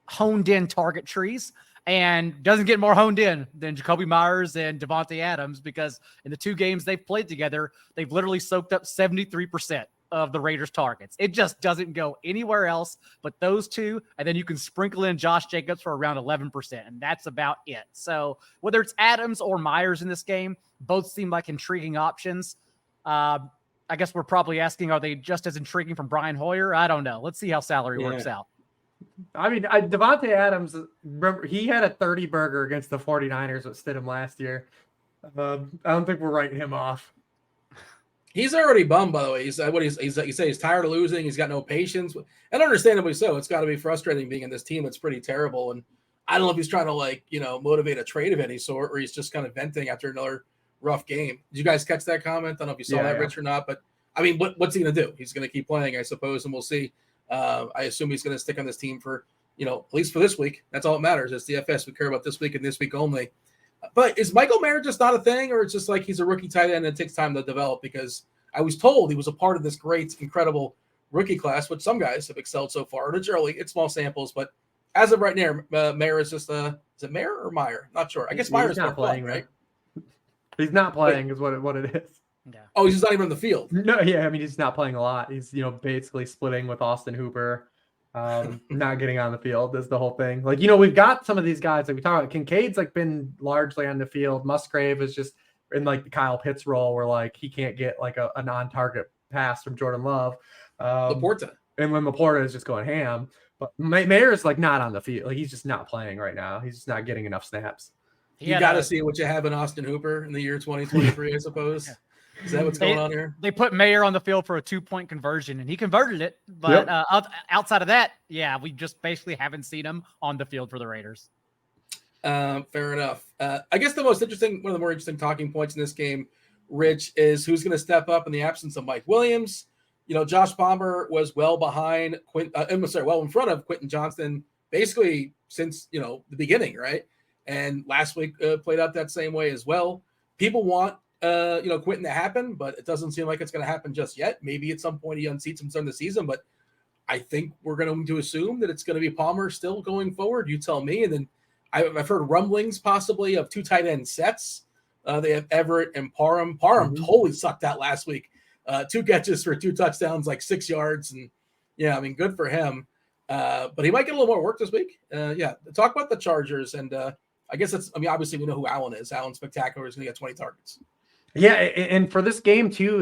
S4: honed in target trees, and doesn't get more honed in than Jacoby Myers and Devontae Adams, because in the 2 games they've played together, they've literally soaked up 73% of the Raiders targets. It just doesn't go anywhere else but those 2. And then you can sprinkle in Josh Jacobs for around 11%. And that's about it. So whether it's Adams or Myers in this game, both seem like intriguing options. I guess we're probably asking, are they just as intriguing from Brian Hoyer? I don't know. Let's see how salary works out.
S3: I mean, Devontae Adams, remember, he had a 30 burger against the 49ers with Stidham last year. I don't think we're writing him off.
S2: He's already bummed, by the way. He's tired of losing. He's got no patience, and understandably so. It's got to be frustrating being in this team that's pretty terrible. And I don't know if he's trying to motivate a trade of any sort, or he's just kind of venting after another rough game. Did you guys catch that comment? I don't know if you saw that, Rich, or not. But I mean, what's he going to do? He's going to keep playing, I suppose, and we'll see. I assume he's going to stick on this team for at least for this week. That's all that matters. It's DFS. We care about this week and this week only. But is Michael Mayer just not a thing, or it's just like he's a rookie tight end and it takes time to develop? Because I was told he was a part of this great, incredible rookie class, which some guys have excelled so far. It's early, it's small samples, but as of right now, Mayer is just is it Mayer or Meyer? Not sure. I guess Meyer's
S3: not playing,
S2: right?
S3: He's not playing, is what it is.
S4: Yeah.
S2: Oh, he's just not even on the field.
S3: No, yeah, I mean he's not playing a lot. He's basically splitting with Austin Hooper, not getting on the field is the whole thing. Like we've got some of these guys like we talked about. Kincaid's like been largely on the field. Musgrave is just in like the Kyle Pitts role where like he can't get like a non-target pass from Jordan Love.
S2: Laporta.
S3: And when Laporta is just going ham, but Mayer's like not on the field. Like he's just not playing right now. He's just not getting enough snaps.
S2: You got to see what you have in Austin Hooper in the year 2023, I suppose. Yeah. Is that what's going on here?
S4: They put Mayer on the field for a 2-point conversion, and he converted it. But outside of that, yeah, we just basically haven't seen him on the field for the Raiders.
S2: Fair enough. I guess one of the more interesting talking points in this game, Rich, is who's going to step up in the absence of Mike Williams. Josh Palmer was well in front of Quentin Johnston basically since the beginning, right? And last week played out that same way as well. People want Quentin to happen, but it doesn't seem like it's going to happen just yet. Maybe at some point he unseats him during the season, but I think we're going to assume that it's going to be Palmer still going forward. You tell me. And then I've heard rumblings possibly of 2 tight end sets. They have Everett and Parham. Parham totally sucked out last week. 2 catches for 2 touchdowns, like 6 yards. And yeah, I mean, good for him. But he might get a little more work this week. Talk about the Chargers. And I guess obviously we know who Allen is. Allen Spectacular is going to get 20 targets.
S3: Yeah, and for this game too,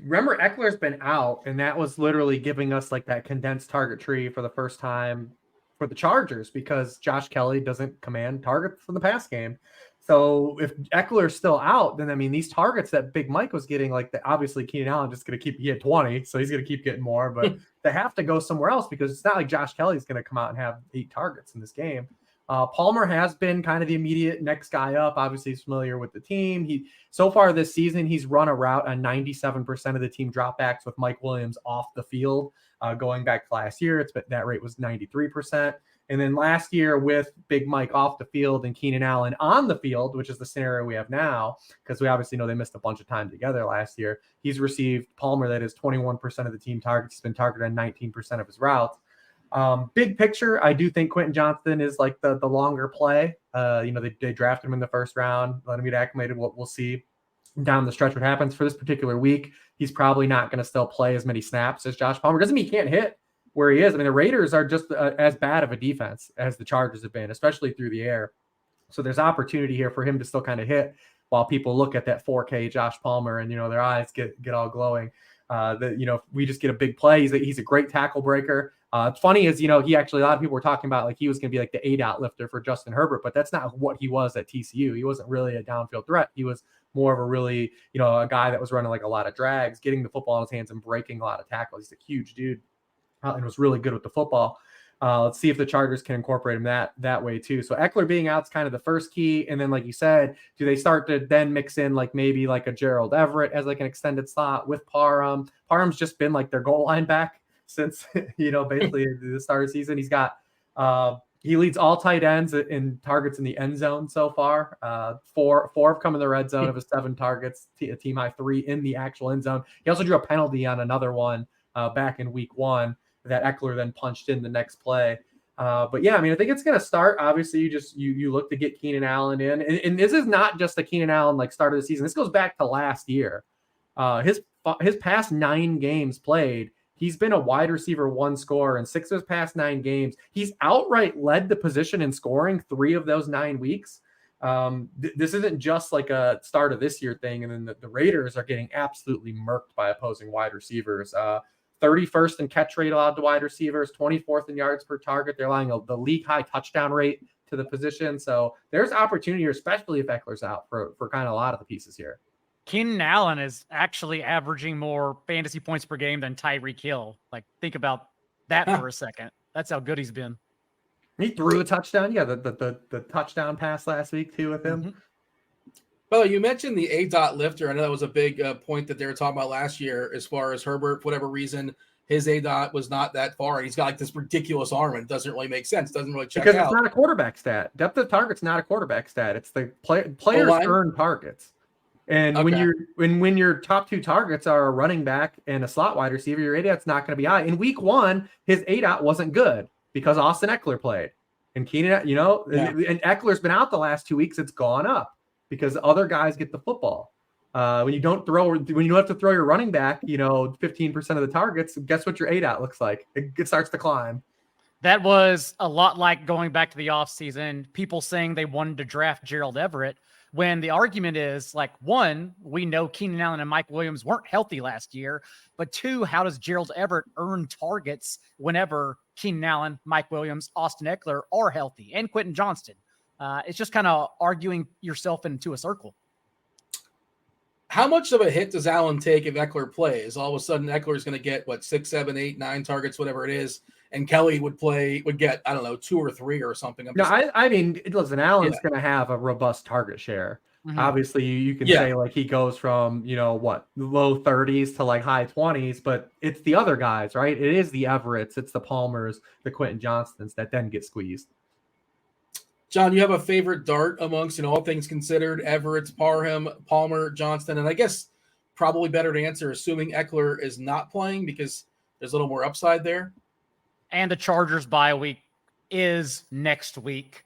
S3: remember Eckler's been out, and that was literally giving us like that condensed target tree for the first time for the Chargers because Josh Kelly doesn't command targets from the pass game. So if Eckler's still out, then these targets that Big Mike was getting, like obviously Keenan Allen just going to he had 20, so he's going to keep getting more, but they have to go somewhere else because it's not like Josh Kelly's going to come out and have 8 targets in this game. Palmer has been kind of the immediate next guy up. Obviously, he's familiar with the team. So far this season, he's run a route on 97% of the team dropbacks with Mike Williams off the field. Going back to last year, that rate was 93%. And then last year with Big Mike off the field and Keenan Allen on the field, which is the scenario we have now, because we obviously know they missed a bunch of time together last year. He's received Palmer, that is 21% of the team targets. He's been targeted on 19% of his routes. Big picture, I do think Quentin Johnston is like the longer play. They drafted him in the first round, let him get acclimated. We'll see down the stretch what happens. For this particular week, he's probably not going to still play as many snaps as Josh Palmer. Doesn't mean he can't hit where he is. The Raiders are just as bad of a defense as the Chargers have been, especially through the air. So there's opportunity here for him to still kind of hit while people look at that 4K Josh Palmer and, their eyes get all glowing. We just get a big play. He's a great tackle breaker. It's funny is, he actually, a lot of people were talking about like he was going to be like the ADOT lifter for Justin Herbert, but that's not what he was at TCU. He wasn't really a downfield threat. He was more of a really, a guy that was running like a lot of drags, getting the football in his hands and breaking a lot of tackles. He's a huge dude and was really good with the football. Let's see if the Chargers can incorporate him that way too. So Eckler being out is kind of the first key. And then, like you said, do they start to then mix in like maybe like a Gerald Everett as like an extended slot with Parham? Parham's just been like their goal line back since, basically the start of the season. He's got, he leads all tight ends in targets in the end zone so far. Four have come in the red zone of his 7 targets, a team high 3 in the actual end zone. He also drew a penalty on another one back in week 1 that Eckler then punched in the next play. But yeah, I think it's going to start. Obviously, you look to get Keenan Allen in. And this is not just a Keenan Allen like start of the season. This goes back to last year. His past 9 games played, he's been a wide receiver 1 scorer in 6 of his past 9 games. He's outright led the position in scoring 3 of those 9 weeks. This isn't just like a start of this year thing. And then the Raiders are getting absolutely murked by opposing wide receivers. 31st in catch rate allowed to wide receivers, 24th in yards per target. They're allowing the league high touchdown rate to the position. So there's opportunity here, especially if Eckler's out for kind of a lot of the pieces here.
S4: Keenan Allen is actually averaging more fantasy points per game than Tyreek Hill. Like, think about that for a second. That's how good he's been.
S3: He threw a touchdown. Yeah, the touchdown pass last week too with him.
S2: Mm-hmm. Well, you mentioned the ADOT lifter. I know that was a big point that they were talking about last year as far as Herbert, for whatever reason, his ADOT was not that far. And he's got like this ridiculous arm and it doesn't really make sense. Doesn't really check out.
S3: Because it's not a quarterback stat. Depth of target's not a quarterback stat. It's the players earn targets. And when your top two targets are a running back and a slot wide receiver, your ADOT's not going to be high. In week 1, his ADOT wasn't good because Austin Eckler played. And Keenan, and Eckler's been out the last 2 weeks. It's gone up because other guys get the football. When you don't have to throw your running back, 15% of the targets, guess what your ADOT looks like? It starts to climb.
S4: That was a lot like going back to the offseason, people saying they wanted to draft Gerald Everett, when the argument is like, one, we know Keenan Allen and Mike Williams weren't healthy last year, but two, how does Gerald Everett earn targets whenever Keenan Allen, Mike Williams, Austin Eckler are healthy, and Quentin Johnston? It's just kind of arguing yourself into a circle.
S2: How much of a hit does Allen take if Eckler plays? All of a sudden, Eckler is going to get 6, 7, 8, 9 targets, whatever it is, and Kelly would get 2 or 3 or something.
S3: I mean, listen, Allen's going to have a robust target share. Mm-hmm. Obviously, you can say like he goes from low 30s to like high 20s, but it's the other guys, right? It is the Everetts, it's the Palmers, the Quentin Johnstons that then get squeezed.
S2: John, you have a favorite dart amongst, all things considered, Everett, Parham, Palmer, Johnston, and I guess probably better to answer assuming Eckler is not playing because there's a little more upside there.
S4: And the Chargers bye week is next week.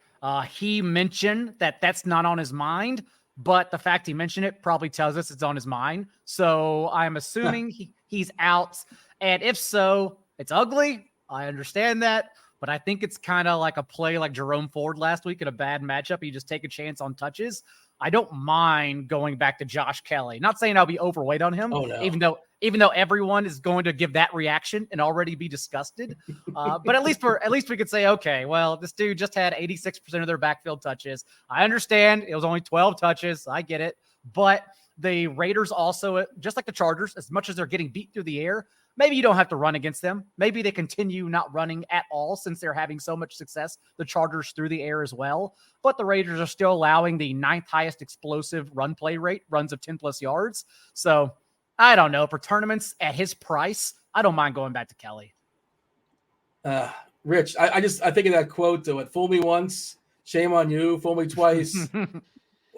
S4: He mentioned that that's not on his mind, but the fact he mentioned it probably tells us it's on his mind. So I'm assuming he's out. And if so, it's ugly. I understand that. But I think it's kind of like a play like Jerome Ford last week in a bad matchup. You just take a chance on touches. I don't mind going back to Josh Kelly. Not saying I'll be overweight on him, even though everyone is going to give that reaction and already be disgusted. But at least we could say, okay, well, this dude just had 86% of their backfield touches. I understand it was only 12 touches. I get it. But the Raiders also, just like the Chargers, as much as they're getting beat through the air, maybe you don't have to run against them. Maybe they continue not running at all since they're having so much success, the Chargers through the air as well. But the Raiders are still allowing the 9th highest explosive run play rate, runs of 10 plus yards. So I don't know. For tournaments at his price, I don't mind going back to Kelly.
S2: Rich, I think of that quote, fool me once, shame on you, fool me twice.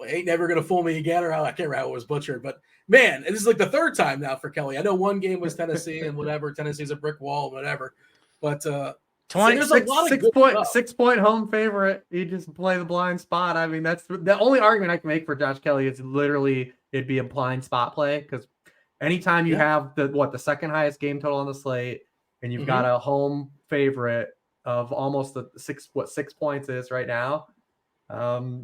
S2: Ain't never going to fool me again, or I can't remember how it was butchered, but man, this is like the 3rd time now for Kelly. I know one game was Tennessee and whatever. Tennessee's a brick wall, whatever. But there's a lot of
S3: 6 point home favorite. You just play the blind spot. I mean, that's the only argument I can make for Josh Kelly is literally it'd be a blind spot play because anytime you have the 2nd highest game total on the slate and you've got a home favorite of almost the 6 points is right now.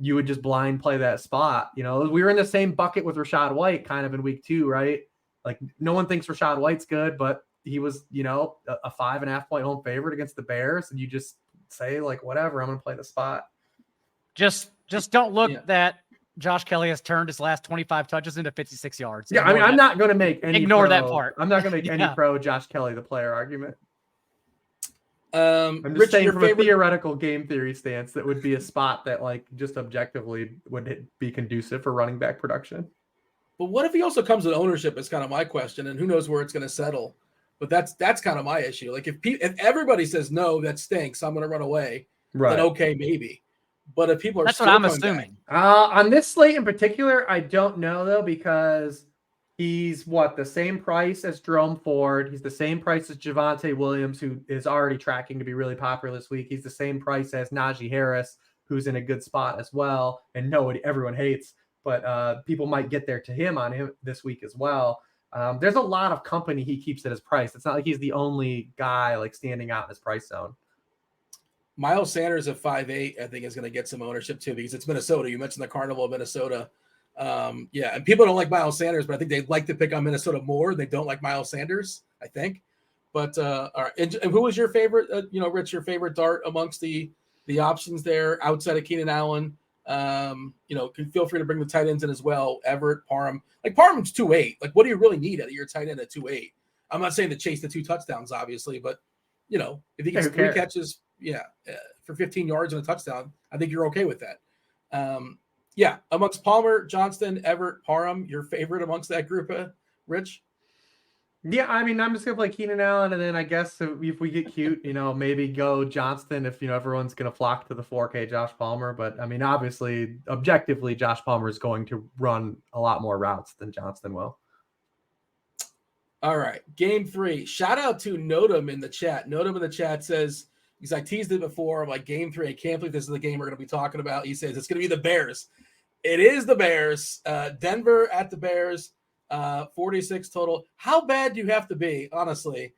S3: You would just blind play that spot. We were in the same bucket with Rachaad White kind of in week 2, right? Like no one thinks Rachaad White's good, but he was, a 5.5 point home favorite against the Bears. And you just say like, whatever, I'm going to play the spot.
S4: Just don't look that Josh Kelly has turned his last 25 touches into 56 yards.
S3: Yeah. I'm not going to make any
S4: that part.
S3: I'm not going to make any pro Josh Kelly, the player argument.
S2: I'm
S3: just
S2: Rich,
S3: saying from a theoretical game theory stance, that would be a spot that like just objectively would be conducive for running back production.
S2: But what if he also comes with ownership is kind of my question, and who knows where it's going to settle. But that's kind of my issue. Like if everybody says no, that stinks, I'm going to run away. Right. Then okay, maybe. But if people are
S4: that's what I'm assuming.
S3: On this slate in particular, I don't know though, because he's the same price as Jerome Ford. He's the same price as Javonte Williams, who is already tracking to be really popular this week. He's the same price as Najee Harris, who's in a good spot as well. And everyone hates, but people might get there to him on him this week as well. There's a lot of company he keeps at his price. It's not like he's the only guy like standing out in his price zone.
S2: Miles Sanders at 5'8", I think is going to get some ownership too, because it's Minnesota. You mentioned the Carnival of Minnesota. And people don't like Miles Sanders, but I think they'd like to pick on Minnesota more. They don't like Miles Sanders, I think. But all right. And who was your favorite, Rich, your favorite dart amongst the options there outside of Keenan Allen? Can feel free to bring the tight ends in as well. Everett, Parham. Like Parham's 2.8. Like, what do you really need out of your tight end at 2.8? I'm not saying to chase the 2 touchdowns, obviously, but if he gets 3 catches, for 15 yards and a touchdown, I think you're okay with that. Amongst Palmer, Johnston, Everett, Parham, your favorite amongst that group, Rich?
S3: Yeah, I mean, I'm just gonna play Keenan Allen, and then I guess if we get cute, maybe go Johnston if everyone's gonna flock to the 4K Josh Palmer. But I mean, obviously, objectively, Josh Palmer is going to run a lot more routes than Johnston will.
S2: All right, game 3. Shout out to Notam in the chat. Notam in the chat says, because I teased it before, I'm like, game 3, I can't believe this is the game we're going to be talking about. He says it's going to be the Bears. It is the Bears. Denver at the Bears, 46 total. How bad do you have to be, honestly?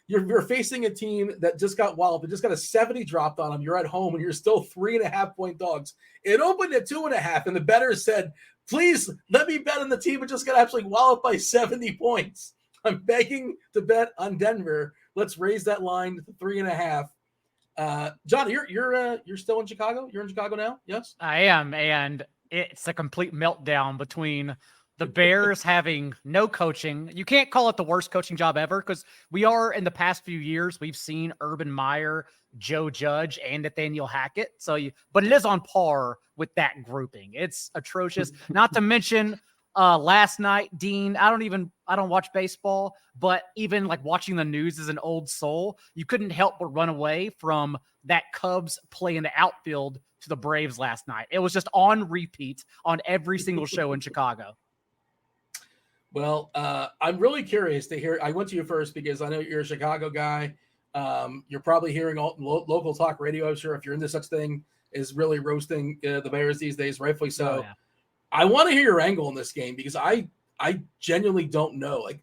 S2: You're facing a team that just got walloped. It just got a 70 dropped on them. You're at home, and you're still 3.5-point dogs. It opened at 2.5, and the bettors said, please let me bet on the team that just got absolutely walloped by 70 points. I'm begging to bet on Denver. Let's raise that line to 3.5. John, you're still in Chicago? You're in Chicago now? Yes?
S4: I am, and it's a complete meltdown between the Bears having no coaching. You can't call it the worst coaching job ever, because we are, in the past few years, we've seen Urban Meyer, Joe Judge, and Nathaniel Hackett. But it is on par with that grouping. It's atrocious. Not to mention last night, Dean, I don't watch baseball, but even like watching the news as an old soul, you couldn't help but run away from that Cubs play in the outfield to the Braves last night. It was just on repeat on every single show in Chicago.
S2: Well, I'm really curious to hear. I went to you first because I know you're a Chicago guy. You're probably hearing all local talk radio, I'm sure, if you're into such thing, is really roasting the Bears these days, rightfully so.
S4: Oh, yeah.
S2: I want to hear your angle in this game because I genuinely don't know. Like,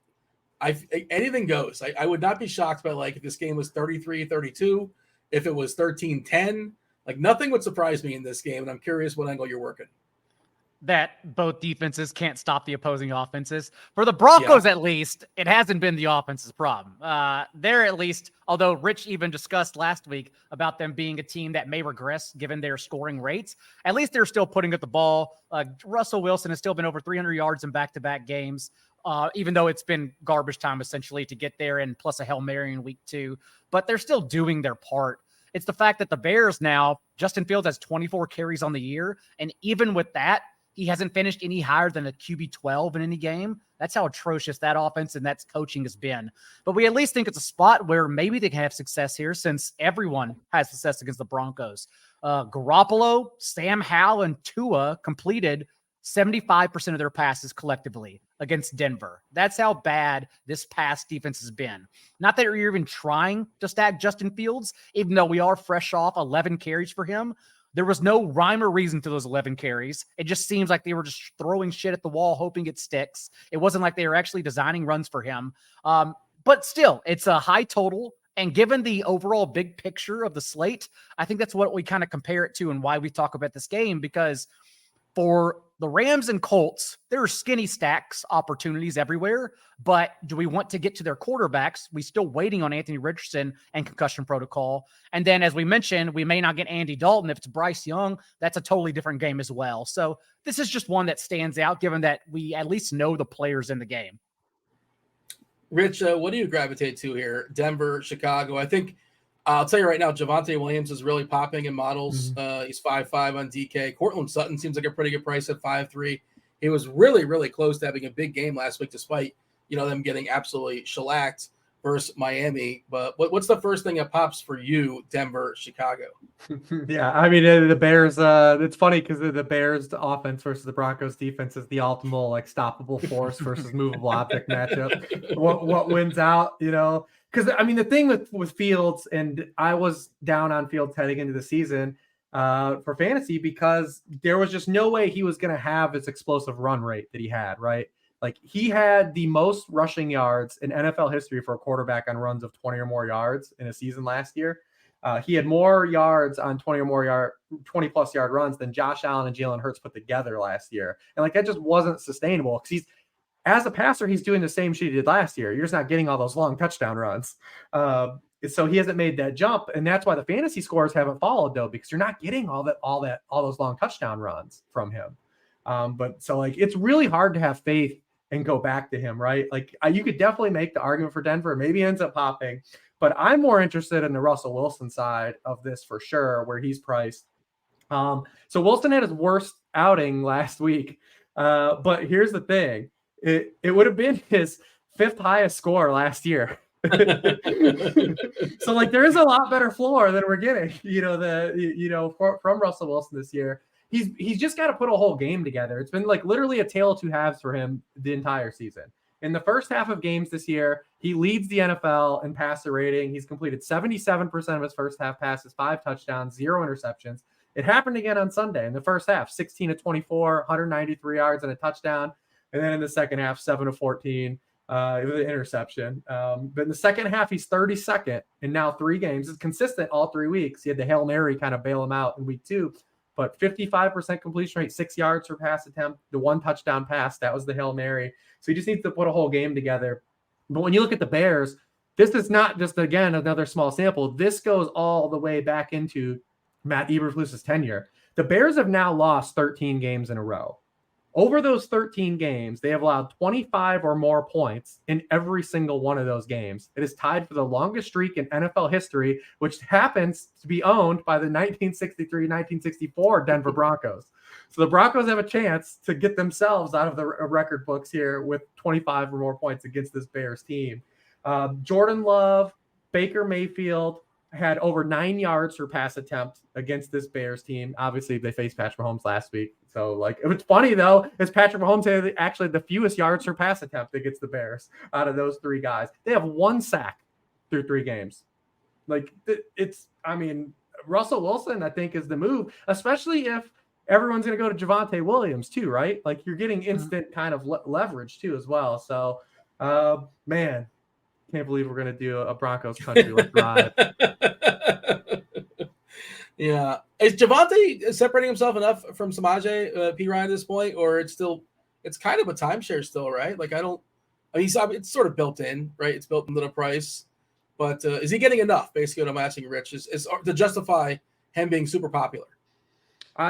S2: anything goes. I would not be shocked by, like, if this game was 33-32, if it was 13-10. Like, nothing would surprise me in this game, and I'm curious what angle you're working.
S4: That both defenses can't stop the opposing offenses. For the Broncos, at least, it hasn't been the offense's problem. They're at least, although Rich even discussed last week about them being a team that may regress given their scoring rates, at least they're still putting at the ball. Russell Wilson has still been over 300 yards in back-to-back games, even though it's been garbage time essentially to get there, and plus a Hail Mary in week 2. But they're still doing their part. It's the fact that the Bears now, Justin Fields has 24 carries on the year, and even with that, he hasn't finished any higher than a QB 12 in any game. That's how atrocious that offense and that's coaching has been. But we at least think it's a spot where maybe they can have success here, since everyone has success against the Broncos. Garoppolo, Sam Howell, and Tua completed 75% of their passes collectively against Denver. That's how bad this pass defense has been. Not that you're even trying to stack Justin Fields, even though we are fresh off 11 carries for him. There was no rhyme or reason to those 11 carries. It just seems like they were just throwing shit at the wall, hoping it sticks. It wasn't like they were actually designing runs for him. But still, it's a high total. And given the overall big picture of the slate, I think that's what we kind of compare it to and why we talk about this game, because for the Rams and Colts, there are skinny stacks opportunities everywhere. But do we want to get to their quarterbacks? We're still waiting on Anthony Richardson and concussion protocol. And then, as we mentioned, we may not get Andy Dalton. If it's Bryce Young, that's a totally different game as well. So this is just one that stands out, given that we at least know the players in the game.
S2: Rich, what do you gravitate to here? Denver, Chicago. I think I'll tell you right now, Javonte Williams is really popping in models. He's 5.5 on DK. Cortland Sutton seems like a pretty good price at 5.3. He was really, really close to having a big game last week, despite them getting absolutely shellacked versus Miami. But what's the first thing that pops for you, Denver, Chicago?
S3: Yeah, I mean, the Bears, it's funny because the Bears offense versus the Broncos defense is the optimal, like, stoppable force versus movable object matchup. What wins out, Because, I mean, the thing with Fields, and I was down on Fields heading into the season for fantasy because there was just no way he was going to have his explosive run rate that he had, right? Like, he had the most rushing yards in NFL history for a quarterback on runs of 20 or more yards in a season last year. He had more yards on 20 plus yard runs than Josh Allen and Jalen Hurts put together last year. And, like, that just wasn't sustainable because as a passer, he's doing the same shit he did last year. You're just not getting all those long touchdown runs. So he hasn't made that jump. And that's why the fantasy scores haven't followed, though, because you're not getting all those long touchdown runs from him. But so, like, it's really hard to have faith and go back to him, right? Like, you could definitely make the argument for Denver. Maybe ends up popping. But I'm more interested in the Russell Wilson side of this for sure, where he's priced. So Wilson had his worst outing last week. But here's the thing. It would have been his fifth highest score last year. So like there is a lot better floor than we're getting, from Russell Wilson this year. He's just got to put a whole game together. It's been like literally a tale of two halves for him the entire season. In the first half of games this year, he leads the NFL in passer rating. He's completed 77% of his first half passes, 5 touchdowns, 0 interceptions. It happened again on Sunday in the first half, 16 of 24, 193 yards and a touchdown. And then in the second half, 7 of 14. It was an interception. But in the second half, he's 32nd in now 3 games. It's consistent all 3 weeks. He had the Hail Mary kind of bail him out in week 2. But 55% completion rate, 6 yards per pass attempt, the 1 touchdown pass, that was the Hail Mary. So he just needs to put a whole game together. But when you look at the Bears, this is not just, again, another small sample. This goes all the way back into Matt Eberflus's tenure. The Bears have now lost 13 games in a row. Over those 13 games, they have allowed 25 or more points in every single one of those games. It is tied for the longest streak in NFL history, which happens to be owned by the 1963-1964 Denver Broncos. So the Broncos have a chance to get themselves out of the record books here with 25 or more points against this Bears team. Jordan Love, Baker Mayfield had over 9 yards per pass attempt against this Bears team. Obviously, they faced Patrick Mahomes last week. So, like, it's funny, though, is Patrick Mahomes had actually the fewest yards per pass attempt against the Bears out of those 3 guys. They have 1 sack through 3 games. Like, Russell Wilson, I think, is the move, especially if everyone's going to go to Javonte Williams, too, right? Like, you're getting instant kind of leverage, too, as well. So, man, can't believe we're going to do a Broncos country like live.
S2: Yeah. Is Javonte separating himself enough from Samaje P. Ryan at this point, or it's kind of a timeshare still, right? Like, it's sort of built in, right? It's built into the price, but is he getting enough? Basically, what I'm asking Rich is to justify him being super popular.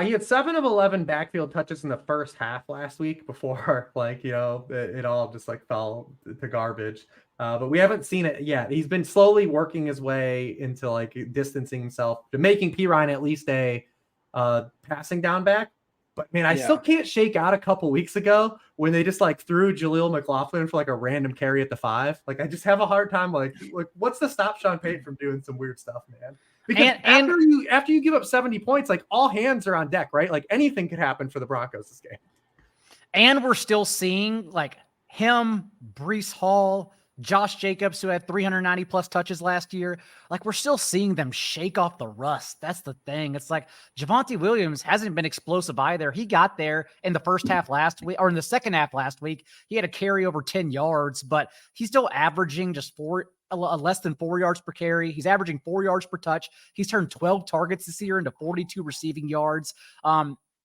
S3: He had 7 of 11 backfield touches in the first half last week before, it all just fell to garbage. But we haven't seen it yet. He's been slowly working his way into distancing himself to making P. Ryan at least a passing down back. But man, I still can't shake out a couple weeks ago when they just threw Jaleel McLaughlin for a random carry at the 5. I just have a hard time. What's to stop Sean Payton from doing some weird stuff, man? Because after you give up 70 points, all hands are on deck, right? Anything could happen for the Broncos this game.
S4: And we're still seeing him, Breece Hall, Josh Jacobs, who had 390 plus touches last year. We're still seeing them shake off the rust. That's the thing. It's Javonte Williams hasn't been explosive either. He got there in the first half last week, or in the second half last week. He had a carry over 10 yards, but he's still averaging just less than 4 yards per carry. He's averaging 4 yards per touch. He's turned 12 targets this year into 42 receiving yards.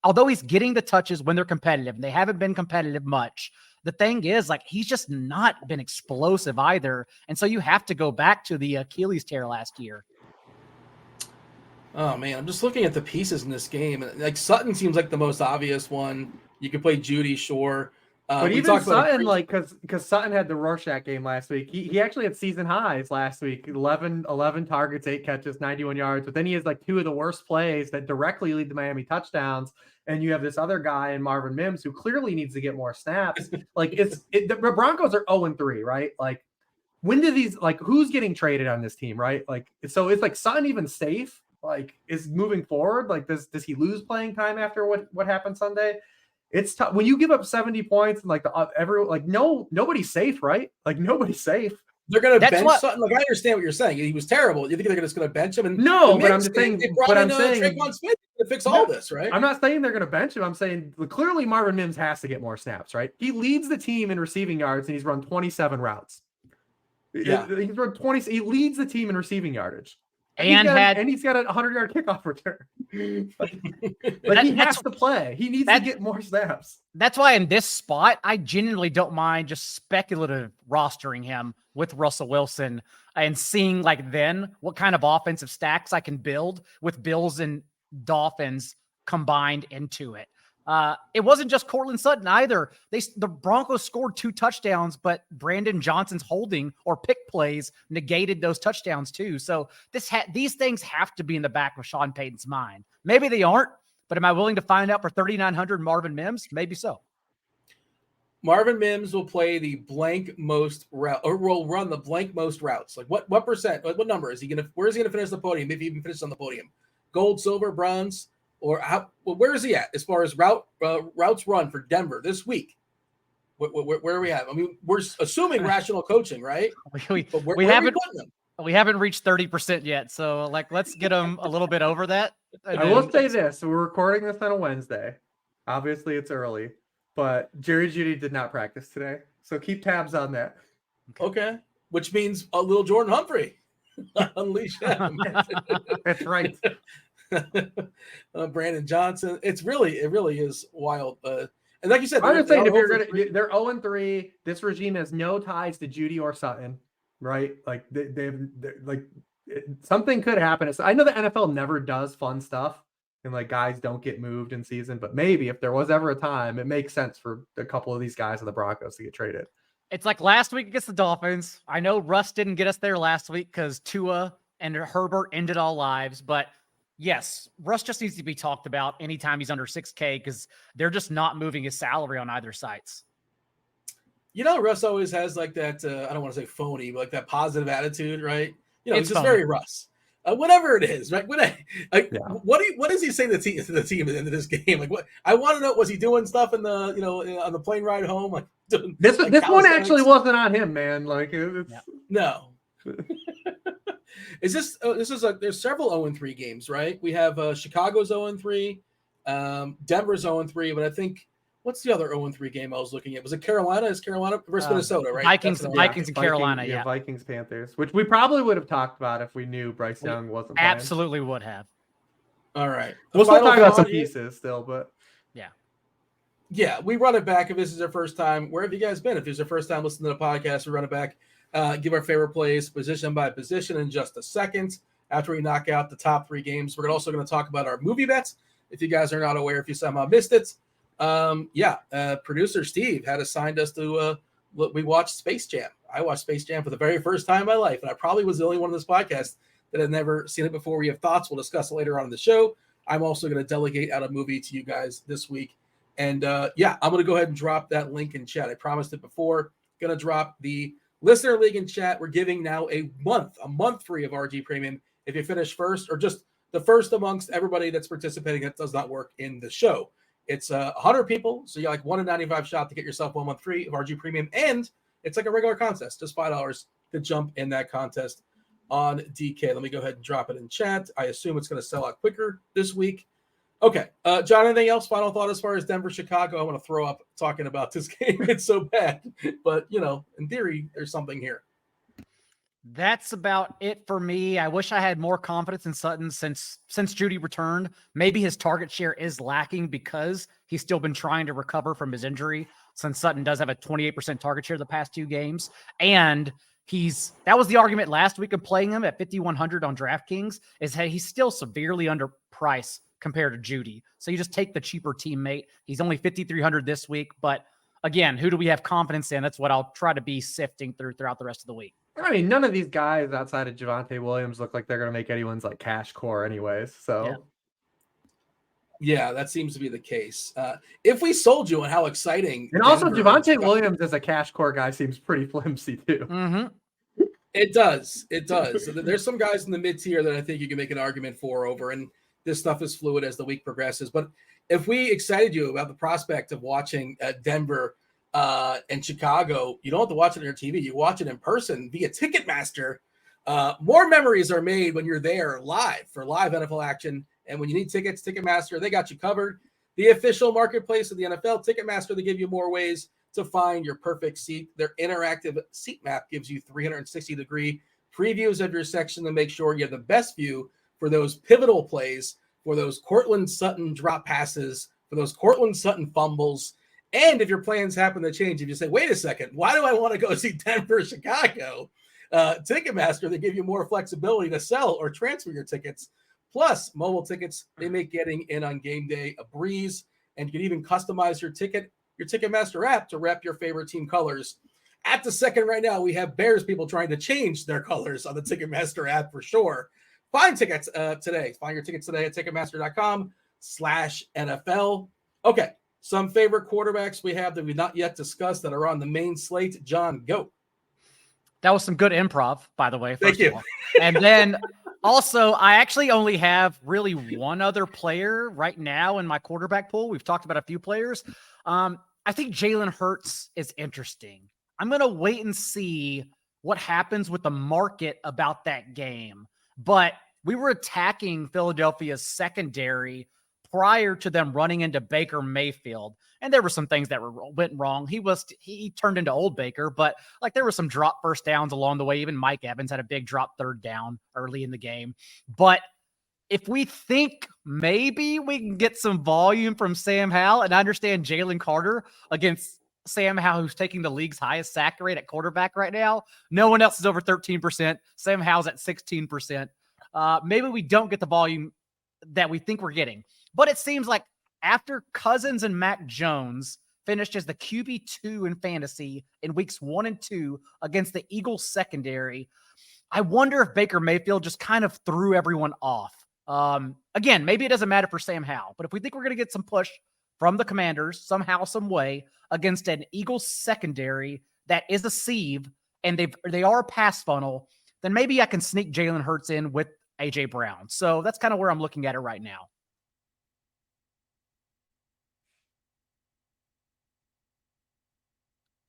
S4: Although he's getting the touches when they're competitive, and they haven't been competitive much. The thing is, he's just not been explosive either. And so you have to go back to the Achilles tear last year.
S2: Oh, man, I'm just looking at the pieces in this game. Sutton seems like the most obvious one. You could play Judy, sure.
S3: But even Sutton, because Sutton had the Rorschach game last week. He actually had season highs last week, 11 targets, 8 catches, 91 yards. But then he has 2 of the worst plays that directly lead to Miami touchdowns. And you have this other guy in Marvin Mims who clearly needs to get more snaps. The Broncos are 0-3, right? When do these, who's getting traded on this team, right? So it's Sutton even safe? Is moving forward? Does he lose playing time after what happened Sunday? It's tough when you give up 70 points and nobody's safe, right? Nobody's safe.
S2: They're going to bench Sutton. I understand what you're saying. He was terrible. You think they're just going to bench him? And
S3: no, but I'm just saying.
S2: Traquan Smith to fix all this, right?
S3: I'm not saying they're going to bench him. I'm saying clearly Marvin Mims has to get more snaps, right? He leads the team in receiving yards, and he's run 27 routes. Yeah, he's run 20. He leads the team in receiving yardage. And he's got a 100-yard kickoff return. He has to play. He needs to get more snaps.
S4: That's why in this spot, I genuinely don't mind just speculative rostering him with Russell Wilson and seeing then what kind of offensive stacks I can build with Bills and Dolphins combined into it. It wasn't just Cortland Sutton either. The Broncos scored 2 touchdowns, but Brandon Johnson's holding or pick plays negated those touchdowns too. So these things have to be in the back of Sean Payton's mind. Maybe they aren't, but am I willing to find out for 3,900 Marvin Mims? Maybe so.
S2: Marvin Mims will play the blank most route, or will run the blank most routes. Like what percent? What number is he gonna? Where is he gonna finish the podium? If he even finishes on the podium, gold, silver, bronze, or how? Well, where is he at as far as routes run for Denver this week? Where are we at? I mean, we're assuming rational coaching, right? But where are we putting them?
S4: We haven't reached 30% yet, so let's get them a little bit over that.
S3: I will say this: we're recording this on a Wednesday. Obviously, it's early, but Jerry Jeudy did not practice today, so keep tabs on that.
S2: Okay, which means a little Jordan Humphrey, unleash him.
S3: That's right.
S2: Brandon Johnson. It really is wild. And like you said,
S3: I'm just saying, if they're 0-3. This regime has no ties to Jeudy or Sutton, right? Like something could happen. I know the NFL never does fun stuff, and like guys don't get moved in season, but maybe if there was ever a time, it makes sense for a couple of these guys of the Broncos to get traded.
S4: It's like last week against the Dolphins. I know Russ didn't get us there last week because Tua and Herbert ended all lives, but yes, Russ just needs to be talked about anytime he's under 6K because they're just not moving his salary on either sides.
S2: You know, Russ always has like that, I don't want to say phony, but like that positive attitude, right? You know,
S4: It's
S2: just
S4: phony.
S2: very Russ. Whatever it is, right? What does he say to the team at the end of this game? Like, what I want to know, was he doing stuff in the on the plane ride home? Like
S3: this one actually wasn't on him, man. Like
S2: no. Is this? There's several 0-3 games, right? We have Chicago's 0-3, Denver's 0-3, but I think what's the other 0-3 game I was looking at? Was it Carolina? Is Carolina versus Minnesota, right?
S4: Vikings and Carolina, yeah.
S3: Vikings, Panthers, which we probably would have talked about if we knew Bryce Young wasn't playing.
S4: Absolutely would have.
S2: All right.
S3: We'll still talk about some pieces still, but
S2: yeah, we run it back if this is your first time. Where have you guys been? If it's your first time listening to the podcast, we run it back. Give our favorite plays position by position in just a second after we knock out the top 3 games. We're also going to talk about our movie bets. If you guys are not aware, if you somehow missed it, producer Steve had assigned us to we watched Space Jam. I watched Space Jam for the very first time in my life, and I probably was the only one on this podcast that had never seen it before. We have thoughts. We'll discuss it later on in the show. I'm also going to delegate out a movie to you guys this week. And I'm going to go ahead and drop that link in chat. I promised it before. Going to drop the Listener League in chat. We're giving now a month free of RG Premium if you finish first, or just the first amongst everybody that's participating that does not work in the show. It's 100 people, so you got like 1 in 95 shot to get yourself 1 month free of RG Premium, and it's like a regular contest, just $5 to jump in that contest on DK. Let me go ahead and drop it in chat. I assume it's going to sell out quicker this week. Okay, John, anything else? Final thought as far as Denver, Chicago? I want to throw up talking about this game. It's so bad, but in theory, there's something here.
S4: That's about it for me. I wish I had more confidence in Sutton since Jeudy returned. Maybe his target share is lacking because he's still been trying to recover from his injury, since Sutton does have a 28% target share the past 2 games. And that was the argument last week of playing him at 5,100 on DraftKings, is that he's still severely underpriced compared to Jeudy. So you just take the cheaper teammate. He's only 5,300 this week. But again, who do we have confidence in? That's what I'll try to be sifting throughout the rest of the week.
S3: I mean, none of these guys outside of Javonte Williams look like they're going to make anyone's like cash core anyways. So
S2: yeah, that seems to be the case. If we sold you on how exciting.
S3: And also Javonte Williams as a cash core guy seems pretty flimsy too.
S4: Mm-hmm.
S2: It does. So there's some guys in the mid tier that I think you can make an argument for over, and this stuff is fluid as the week progresses. But if we excited you about the prospect of watching Denver and Chicago, you don't have to watch it on your TV. You watch it in person via Ticketmaster. More memories are made when you're there live for live NFL action. And when you need tickets, Ticketmaster, they got you covered. The official marketplace of the NFL, Ticketmaster, they give you more ways to find your perfect seat. Their interactive seat map gives you 360-degree previews of your section to make sure you have the best view for those pivotal plays, for those Cortland Sutton drop passes, for those Cortland Sutton fumbles. And if your plans happen to change, if you say, wait a second, why do I want to go see Denver, Chicago? Ticketmaster, they give you more flexibility to sell or transfer your tickets. Plus, mobile tickets, they make getting in on game day a breeze. And you can even customize your Ticketmaster app to rep your favorite team colors. At the second right now, we have Bears people trying to change their colors on the Ticketmaster app for sure. Find tickets today. Find your tickets today at Ticketmaster.com/NFL. Okay, Some favorite quarterbacks we have that we've not yet discussed that are on the main slate. John, go.
S4: That was some good improv, by the way.
S2: Thank you.
S4: And then also, I actually only have really one other player right now in my quarterback pool. We've talked about a few players. I think Jalen Hurts is interesting. I'm going to wait and see what happens with the market about that game. But we were attacking Philadelphia's secondary prior to them running into Baker Mayfield. And there were some things that went wrong. He turned into old Baker, but like there were some drop first downs along the way. Even Mike Evans had a big drop third down early in the game. But if we think maybe we can get some volume from Sam Howell, and I understand Jalen Carter against Sam Howell, who's taking the league's highest sack rate at quarterback right now. No one else is over 13%. Sam Howell's at 16%. Maybe we don't get the volume that we think we're getting. But it seems like after Cousins and Mac Jones finished as the QB2 in fantasy in weeks 1 and 2 against the Eagles secondary, I wonder if Baker Mayfield just kind of threw everyone off. Again, maybe it doesn't matter for Sam Howell, but if we think we're going to get some push from the Commanders somehow, some way against an Eagles secondary that is a sieve and they are a pass funnel, then maybe I can sneak Jalen Hurts in with A.J. Brown. So that's kind of where I'm looking at it right now.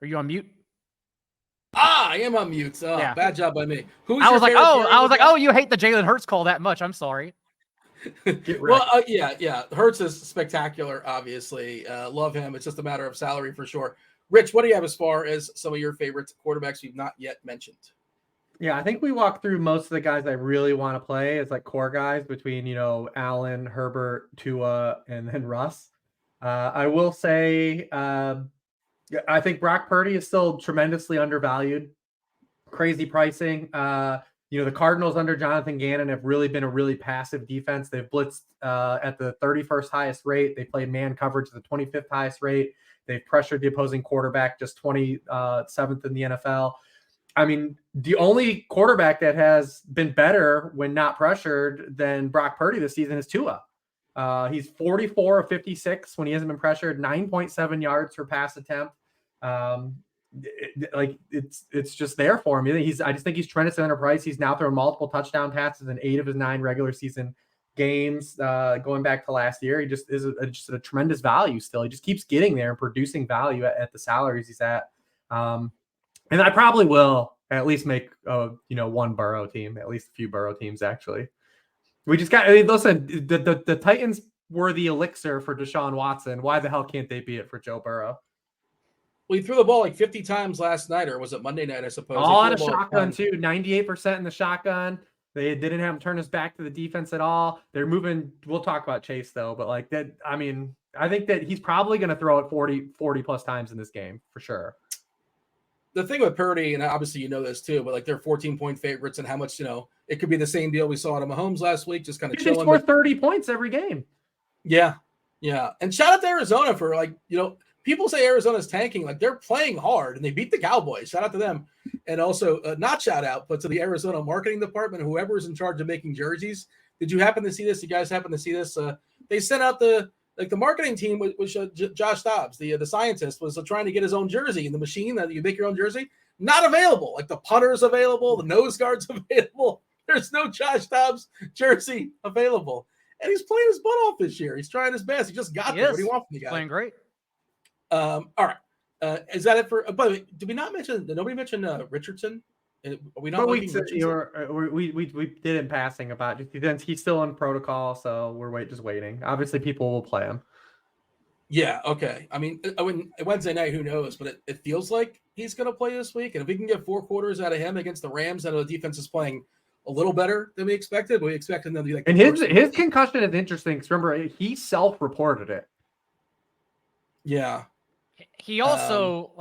S4: Are you on mute?
S2: I am on mute. Oh, yeah. Bad job by me.
S4: I was like, oh, you hate the Jalen Hurts call that much. I'm sorry.
S2: Well, yeah. Hurts is spectacular, obviously. Love him. It's just a matter of salary for sure. Rich, what do you have as far as some of your favorite quarterbacks we've not yet mentioned?
S3: Yeah, I think we walked through most of the guys I really want to play as like core guys between, Allen, Herbert, Tua, and then Russ. I will say I think Brock Purdy is still tremendously undervalued. Crazy pricing. The Cardinals under Jonathan Gannon have really been a really passive defense. They've blitzed at the 31st highest rate. They played man coverage at the 25th highest rate. They've pressured the opposing quarterback just 27th in the NFL. I mean, the only quarterback that has been better when not pressured than Brock Purdy this season is Tua. He's 44 of 56 when he hasn't been pressured, 9.7 yards per pass attempt. It's just there for him. I just think he's tremendously underpriced. He's now thrown multiple touchdown passes in 8 of his 9 regular season games. Going back to last year, he just is just a tremendous value still. He just keeps getting there and producing value at the salaries he's at. And I probably will at least make one Burrow team, at least a few Burrow teams actually. We just got listen, the Titans were the elixir for Deshaun Watson. Why the hell can't they be it for Joe Burrow?
S2: Well, he threw the ball like 50 times last night, or was it Monday night, I suppose?
S3: All out of shotgun, too. 98% in the shotgun. They didn't have him turn his back to the defense at all. They're moving. We'll talk about Chase, though. But like that, I mean, I think that he's probably going to throw it 40 plus times in this game for sure.
S2: The thing with Purdy, and obviously you know this too, but like they're 14-point favorites, and how much, it could be the same deal we saw to Mahomes last week, just kind of chilling.
S3: They score 30 points every game.
S2: Yeah. And shout out to Arizona for people say Arizona's tanking, like they're playing hard and they beat the Cowboys. Shout out to them. And also not shout out, but to the Arizona marketing department, whoever is in charge of making jerseys. Did you happen to see this? You guys happen to see this? They sent out the marketing team, which Josh Dobbs, the scientist, was trying to get his own jersey in the machine that you make your own jersey. Not available. Like the punter's available, the nose guard's available. There's no Josh Dobbs jersey available. And he's playing his butt off this year. He's trying his best. He just got there. What do you want from the guy?
S4: Playing great.
S2: All right. Is that it for? By the way, did we not mention? Did nobody mention Richardson? Are we not?
S3: We did in passing about it. He's still on protocol, so we're just waiting. Obviously, people will play him.
S2: Yeah. Okay. I mean, Wednesday night, who knows? But it feels like he's going to play this week, and if we can get 4 quarters out of him against the Rams, I know the defense is playing a little better than we expected. But we expected them to be like.
S3: And his concussion is interesting because remember he self-reported it.
S2: Yeah.
S4: He also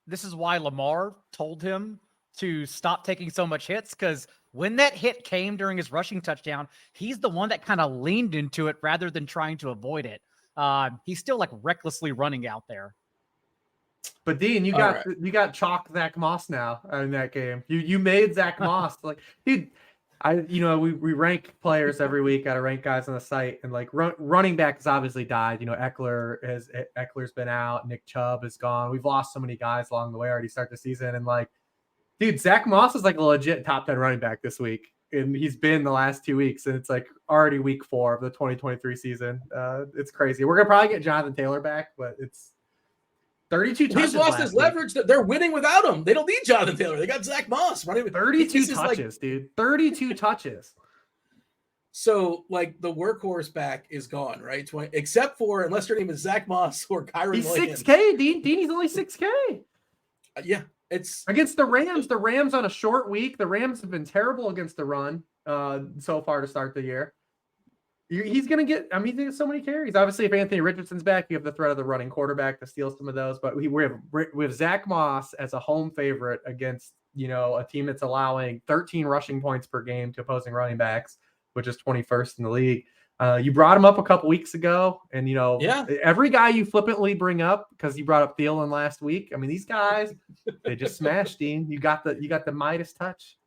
S4: this is why Lamar told him to stop taking so much hits, because when that hit came during his rushing touchdown, he's the one that kind of leaned into it rather than trying to avoid it. He's still recklessly running out there.
S3: But Dean, you got chalk Zach Moss now in that game. You made Zach Moss dude. We rank players every week. Got to rank guys on the site, and like running back has obviously died. Eckler's been out. Nick Chubb is gone. We've lost so many guys along the way already. Start the season, and like, dude, Zach Moss is like a legit top 10 running back this week, and he's been the last 2 weeks, and it's like already week 4 of the 2023 season. It's crazy. We're gonna probably get Jonathan Taylor back, but it's 32 touches.
S2: He's lost his leverage. They're winning without him. They don't need Jonathan Taylor. They got Zach Moss running with
S3: 32 touches, dude. 32 touches.
S2: So, like, the workhorse back is gone, right? Except for, unless your name is Zach Moss or Kyron
S3: He's
S2: Williams.
S3: 6K, Dean. He's only 6K.
S2: Yeah, it's
S3: against the Rams. The Rams on a short week. The Rams have been terrible against the run so far to start the year. He's going to get, he's going to get so many carries. Obviously, if Anthony Richardson's back, you have the threat of the running quarterback to steal some of those. But we have Zach Moss as a home favorite against, a team that's allowing 13 rushing points per game to opposing running backs, which is 21st in the league. You brought him up a couple weeks ago, and, every guy you flippantly bring up, because you brought up Thielen last week. These guys, they just smashed, Dean. You got the Midas touch.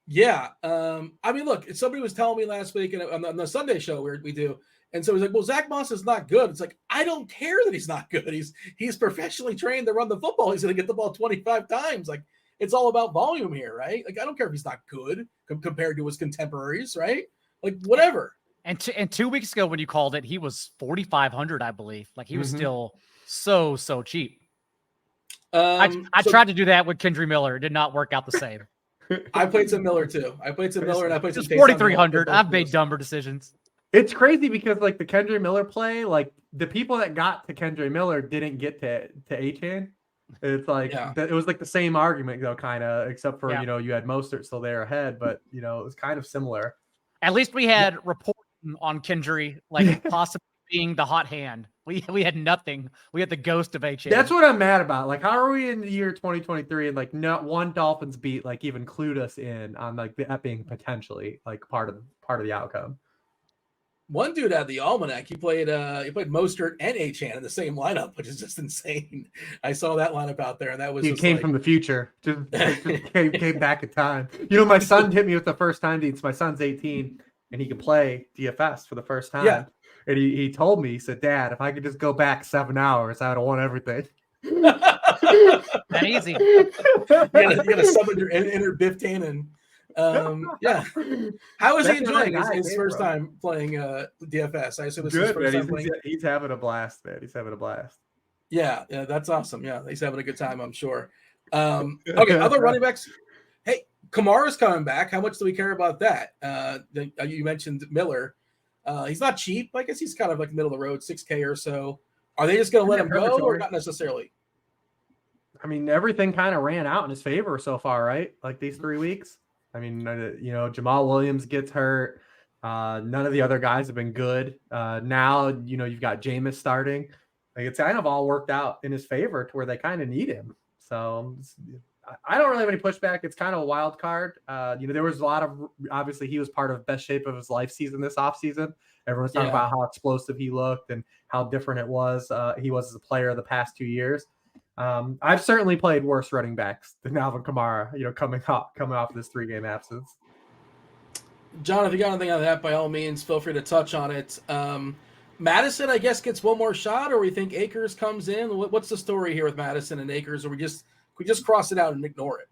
S2: Yeah. Look, somebody was telling me last week on the Sunday show we do. And so he's like, well, Zach Moss is not good. It's like, I don't care that he's not good. He's professionally trained to run the football. He's going to get the ball 25 times. Like, it's all about volume here, right? Like, I don't care if he's not good compared to his contemporaries, right? Like, whatever.
S4: And 2 weeks ago when you called it, he was 4,500, I believe. Like, he was still so cheap. I tried to do that with Kendry Miller. It did not work out the same.
S2: I played some Miller too. I played some Miller and I played some
S4: 4,300. I've made dumber decisions.
S3: It's crazy because like the Kendry Miller play, like the people that got to Kendry Miller didn't get to Achane. It's like it was like the same argument though, kind of, except for you had Mostert still there ahead, but it was kind of similar.
S4: At least we had reporting on Kendry, like possibly being the hot hand. We had nothing. We had the ghost of Achane.
S3: That's what I'm mad about. Like, how are we in the year 2023 and like not one Dolphins beat like even clued us in on like that being potentially like part of the outcome.
S2: One dude had the almanac. He played Mostert and Achane in the same lineup, which is just insane. I saw that lineup out there, and that was
S3: he came from the future. Just came back in time. My son hit me with the first time. My son's 18, and he could play DFS for the first time.
S2: Yeah.
S3: And he told me, he said, Dad, if I could just go back 7 hours, I would have won everything.
S4: That easy.
S2: You gotta summon your inner Biff Tannen. How is he enjoying his first time playing DFS? I assume it's his first time playing.
S3: He's having a blast, man. He's having a blast.
S2: Yeah, that's awesome. Yeah, he's having a good time, I'm sure. Okay, other running backs. Hey, Kamara's coming back. How much do we care about that? You mentioned Miller. He's not cheap. I guess he's kind of like middle of the road, 6K or so. Are they just going to let him go or not necessarily?
S3: Everything kind of ran out in his favor so far, right? Like these 3 weeks. Jamal Williams gets hurt. None of the other guys have been good. Now, you've got Jameis starting. Like it's kind of all worked out in his favor to where they kind of need him. So I don't really have any pushback. It's kind of a wild card. There was a lot of, obviously he was part of best shape of his life season this offseason. Everyone's talking about how explosive he looked and how different it was. He was as a player the past 2 years. I've certainly played worse running backs than Alvin Kamara, coming off this 3-game absence.
S2: John, if you got anything on that, by all means, feel free to touch on it. Madison, I guess, gets one more shot, or we think Akers comes in. What's the story here with Madison and Akers, or we just cross it out and ignore it?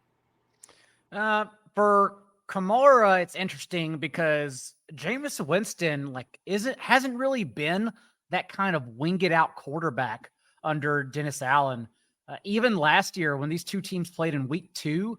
S4: For Kamara, it's interesting because Jameis Winston hasn't really been that kind of wing it out quarterback under Dennis Allen. Even last year, when these two teams played in week 2,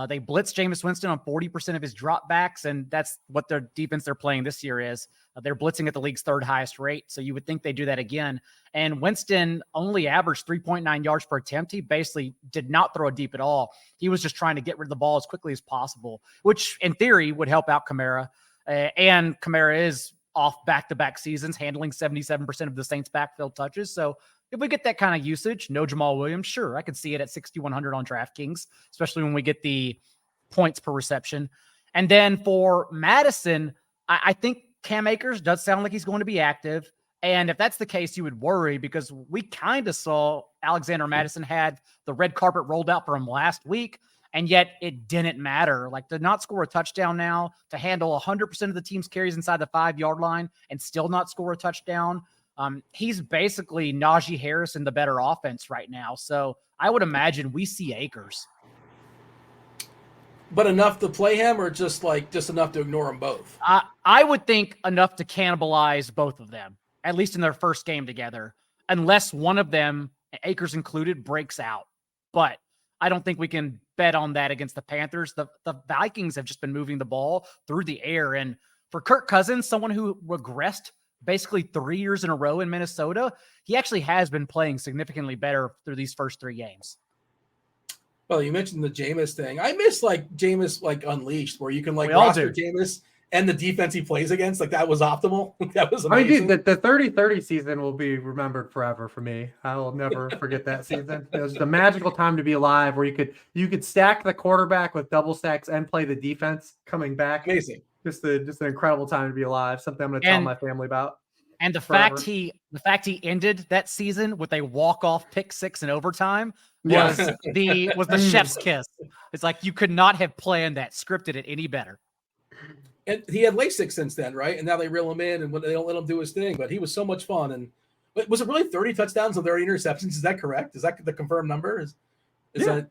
S4: they blitzed Jameis Winston on 40% of his dropbacks, and that's what their defense they're playing this year is. They're blitzing at the league's 3rd highest rate, so you would think they do that again. And Winston only averaged 3.9 yards per attempt. He basically did not throw it deep at all. He was just trying to get rid of the ball as quickly as possible, which in theory would help out Kamara. And Kamara is off back-to-back seasons, handling 77% of the Saints' backfield touches. So if we get that kind of usage, no Jamal Williams, sure, I could see it at 6,100 on DraftKings, especially when we get the points per reception. And then for Madison, I think Cam Akers does sound like he's going to be active. And if that's the case, you would worry because we kind of saw Alexander Madison had the red carpet rolled out for him last week. And yet it didn't matter. Like, to not score a touchdown now, to handle 100% of the team's carries inside the 5-yard line and still not score a touchdown. He's basically Najee Harris in the better offense right now. So I would imagine we see Akers.
S2: But enough to play him, or just enough to ignore them both?
S4: I would think enough to cannibalize both of them, at least in their first game together, unless one of them, Akers included, breaks out. But I don't think we can bet on that against the Panthers. The Vikings have just been moving the ball through the air. And for Kirk Cousins, someone who regressed basically 3 years in a row in Minnesota, he actually has been playing significantly better through these first 3 games.
S2: Well, you mentioned the Jameis thing. I miss Jameis Unleashed, where you can roster Jameis and the defense he plays against. Like, that was optimal. That was amazing.
S3: I mean, dude, the 30-30 season will be remembered forever for me. I will never forget that season. It was a magical time to be alive, where you could stack the quarterback with double stacks and play the defense coming back.
S2: Amazing.
S3: Just an incredible time to be alive. Something I'm going to tell my family about.
S4: And the fact he ended that season with a walk-off pick 6 in overtime was the chef's kiss. It's like, you could not have planned that, scripted it any better.
S2: And he had LASIK since then, right? And now they reel him in, and they don't let him do his thing. But he was so much fun. And was it really 30 touchdowns and 30 interceptions? Is that correct? Is that the confirmed number? Is that okay?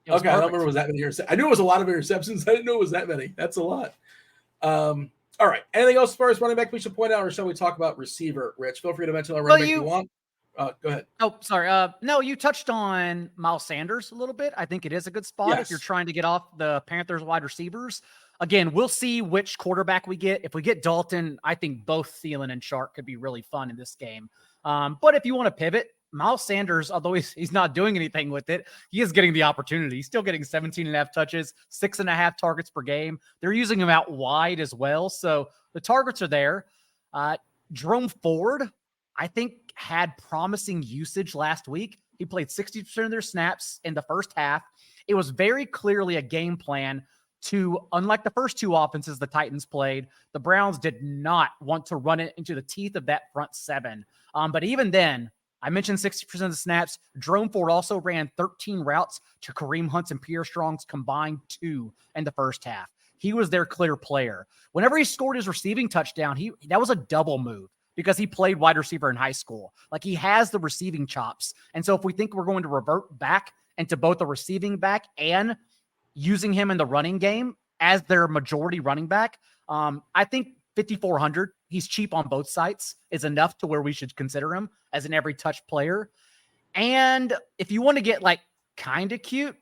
S2: Perfect. I don't remember it was that many interceptions. I knew it was a lot of interceptions. I didn't know it was that many. That's a lot. All right. Anything else as far as running back we should point out, or shall we talk about receiver? Rich, feel free to mention our running back you want. Go ahead.
S4: Oh, sorry. No, you touched on Miles Sanders a little bit. I think it is a good spot if you're trying to get off the Panthers wide receivers. Again, we'll see which quarterback we get. If we get Dalton, I think both Thielen and Shark could be really fun in this game. But if you want to pivot, Miles Sanders, although he's not doing anything with it, he is getting the opportunity. He's still getting 17.5 touches, 6.5 targets per game. They're using him out wide as well. So the targets are there. Jerome Ford, I think, had promising usage last week. He played 60% of their snaps in the first half. It was very clearly a game plan to, unlike the first 2 offenses the Titans played, the Browns did not want to run it into the teeth of that front 7. But even then, I mentioned 60% of the snaps. Jerome Ford also ran 13 routes to Kareem Hunt's and Pierre Strong's combined 2 in the first half. He was their clear player. Whenever he scored his receiving touchdown, that was a double move, because he played wide receiver in high school. Like, he has the receiving chops. And so if we think we're going to revert back into both the receiving back and using him in the running game as their majority running back, I think 5,400, he's cheap on both sides, is enough to where we should consider him as an every touch player. And if you want to get kind of cute,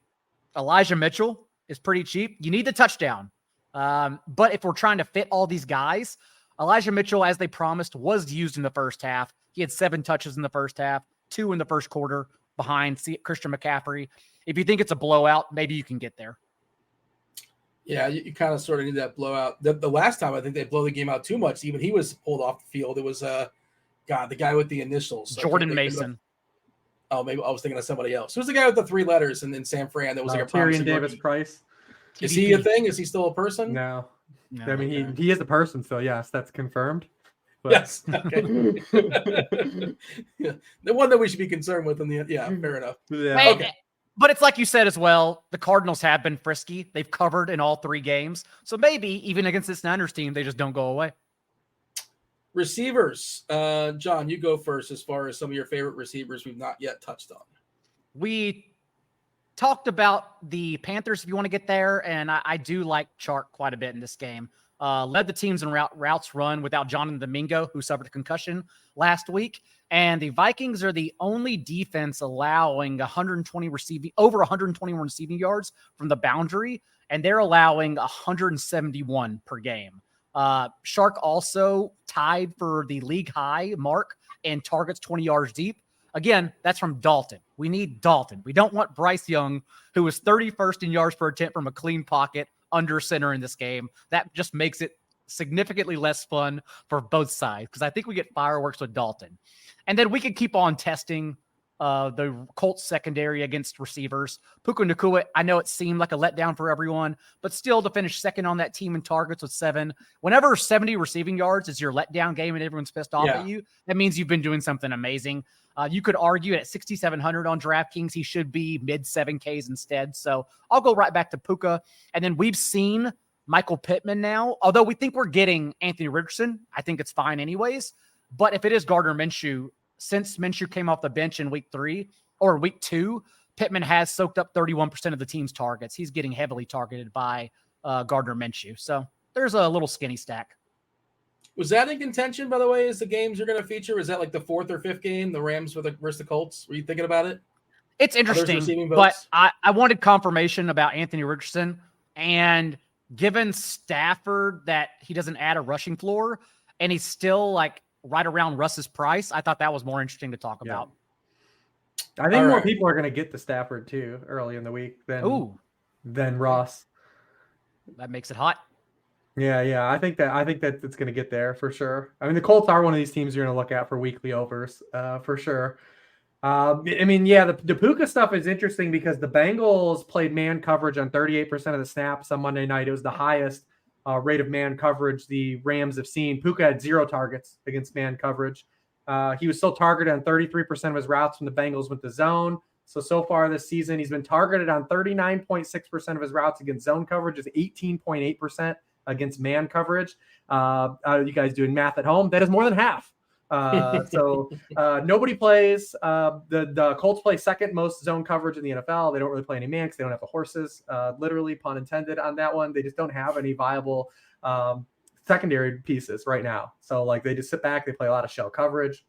S4: Elijah Mitchell is pretty cheap. You need the touchdown. But if we're trying to fit all these guys, Elijah Mitchell, as they promised, was used in the first half. He had 7 touches in the first half, 2 in the first quarter behind Christian McCaffrey. If you think it's a blowout, maybe you can get there.
S2: Yeah, you kind of sort of need that blowout. The last time I think they blow the game out too much, even he was pulled off the field. It was the guy with the initials.
S4: Jordan Mason.
S2: Maybe I was thinking of somebody else. Who's the guy with the 3 letters in San Fran that was like a
S3: Tyrion Davis-Price.
S2: Is he a thing? Is he still a person?
S3: No. I mean, he is a person, so yes, that's confirmed. But...
S2: Yes. Okay. Yeah. The one that we should be concerned with fair enough.
S3: Yeah.
S2: Okay.
S4: But it's like you said as well, the Cardinals have been frisky. They've covered in all 3 games. So maybe even against this Niners team, they just don't go away.
S2: Receivers. John, you go first as far as some of your favorite receivers we've not yet touched on.
S4: We talked about the Panthers, if you want to get there, and I do like Chark quite a bit in this game. Led the teams in routes run without Jonathan Domingo, who suffered a concussion last week. And the Vikings are the only defense allowing over 121 receiving yards from the boundary, and they're allowing 171 per game. Shark also tied for the league high mark and targets 20 yards deep. Again, that's from Dalton. We need Dalton. We don't want Bryce Young, who was 31st in yards per attempt from a clean pocket under center in this game. That just makes it significantly less fun for both sides, because I think we get fireworks with Dalton. And then we could keep on testing the Colts secondary against receivers. Puka Nacua, I know it seemed like a letdown for everyone, but still to finish second on that team in targets with 7. Whenever 70 receiving yards is your letdown game and everyone's pissed off at you, that means you've been doing something amazing. You could argue at 6,700 on DraftKings, he should be mid 7Ks instead. So I'll go right back to Puka. And then we've seen Michael Pittman now, although we think we're getting Anthony Richardson. I think it's fine anyways. But if it is Gardner Minshew, since Minshew came off the bench in week 2, Pittman has soaked up 31% of the team's targets. He's getting heavily targeted by Gardner Minshew. So there's a little skinny stack.
S2: Was that in contention, by the way, as the games you're going to feature? Was that like the 4th or 5th game, the Rams versus the Colts? Were you thinking about it?
S4: It's interesting, but I wanted confirmation about Anthony Richardson. And given Stafford that he doesn't add a rushing floor and he's still like right around Russ's price, I thought that was more interesting to talk about.
S3: I think more people are going to get the Stafford too early in the week than Ross.
S4: That makes it hot.
S3: Yeah. I think that it's going to get there for sure. I mean, the Colts are one of these teams you're going to look at for weekly overs for sure. The Puka stuff is interesting because the Bengals played man coverage on 38% of the snaps on Monday night. It was the highest rate of man coverage the Rams have seen. Puka had 0 targets against man coverage. He was still targeted on 33% of his routes when the Bengals went to zone. So far this season, he's been targeted on 39.6% of his routes against zone coverage, is 18.8% against man coverage. You guys doing math at home? That is more than half. Nobody plays. The Colts play second most zone coverage in the NFL. They don't really play any man because they don't have the horses. Literally, pun intended on that one. They just don't have any viable secondary pieces right now. So like they just sit back. They play a lot of shell coverage.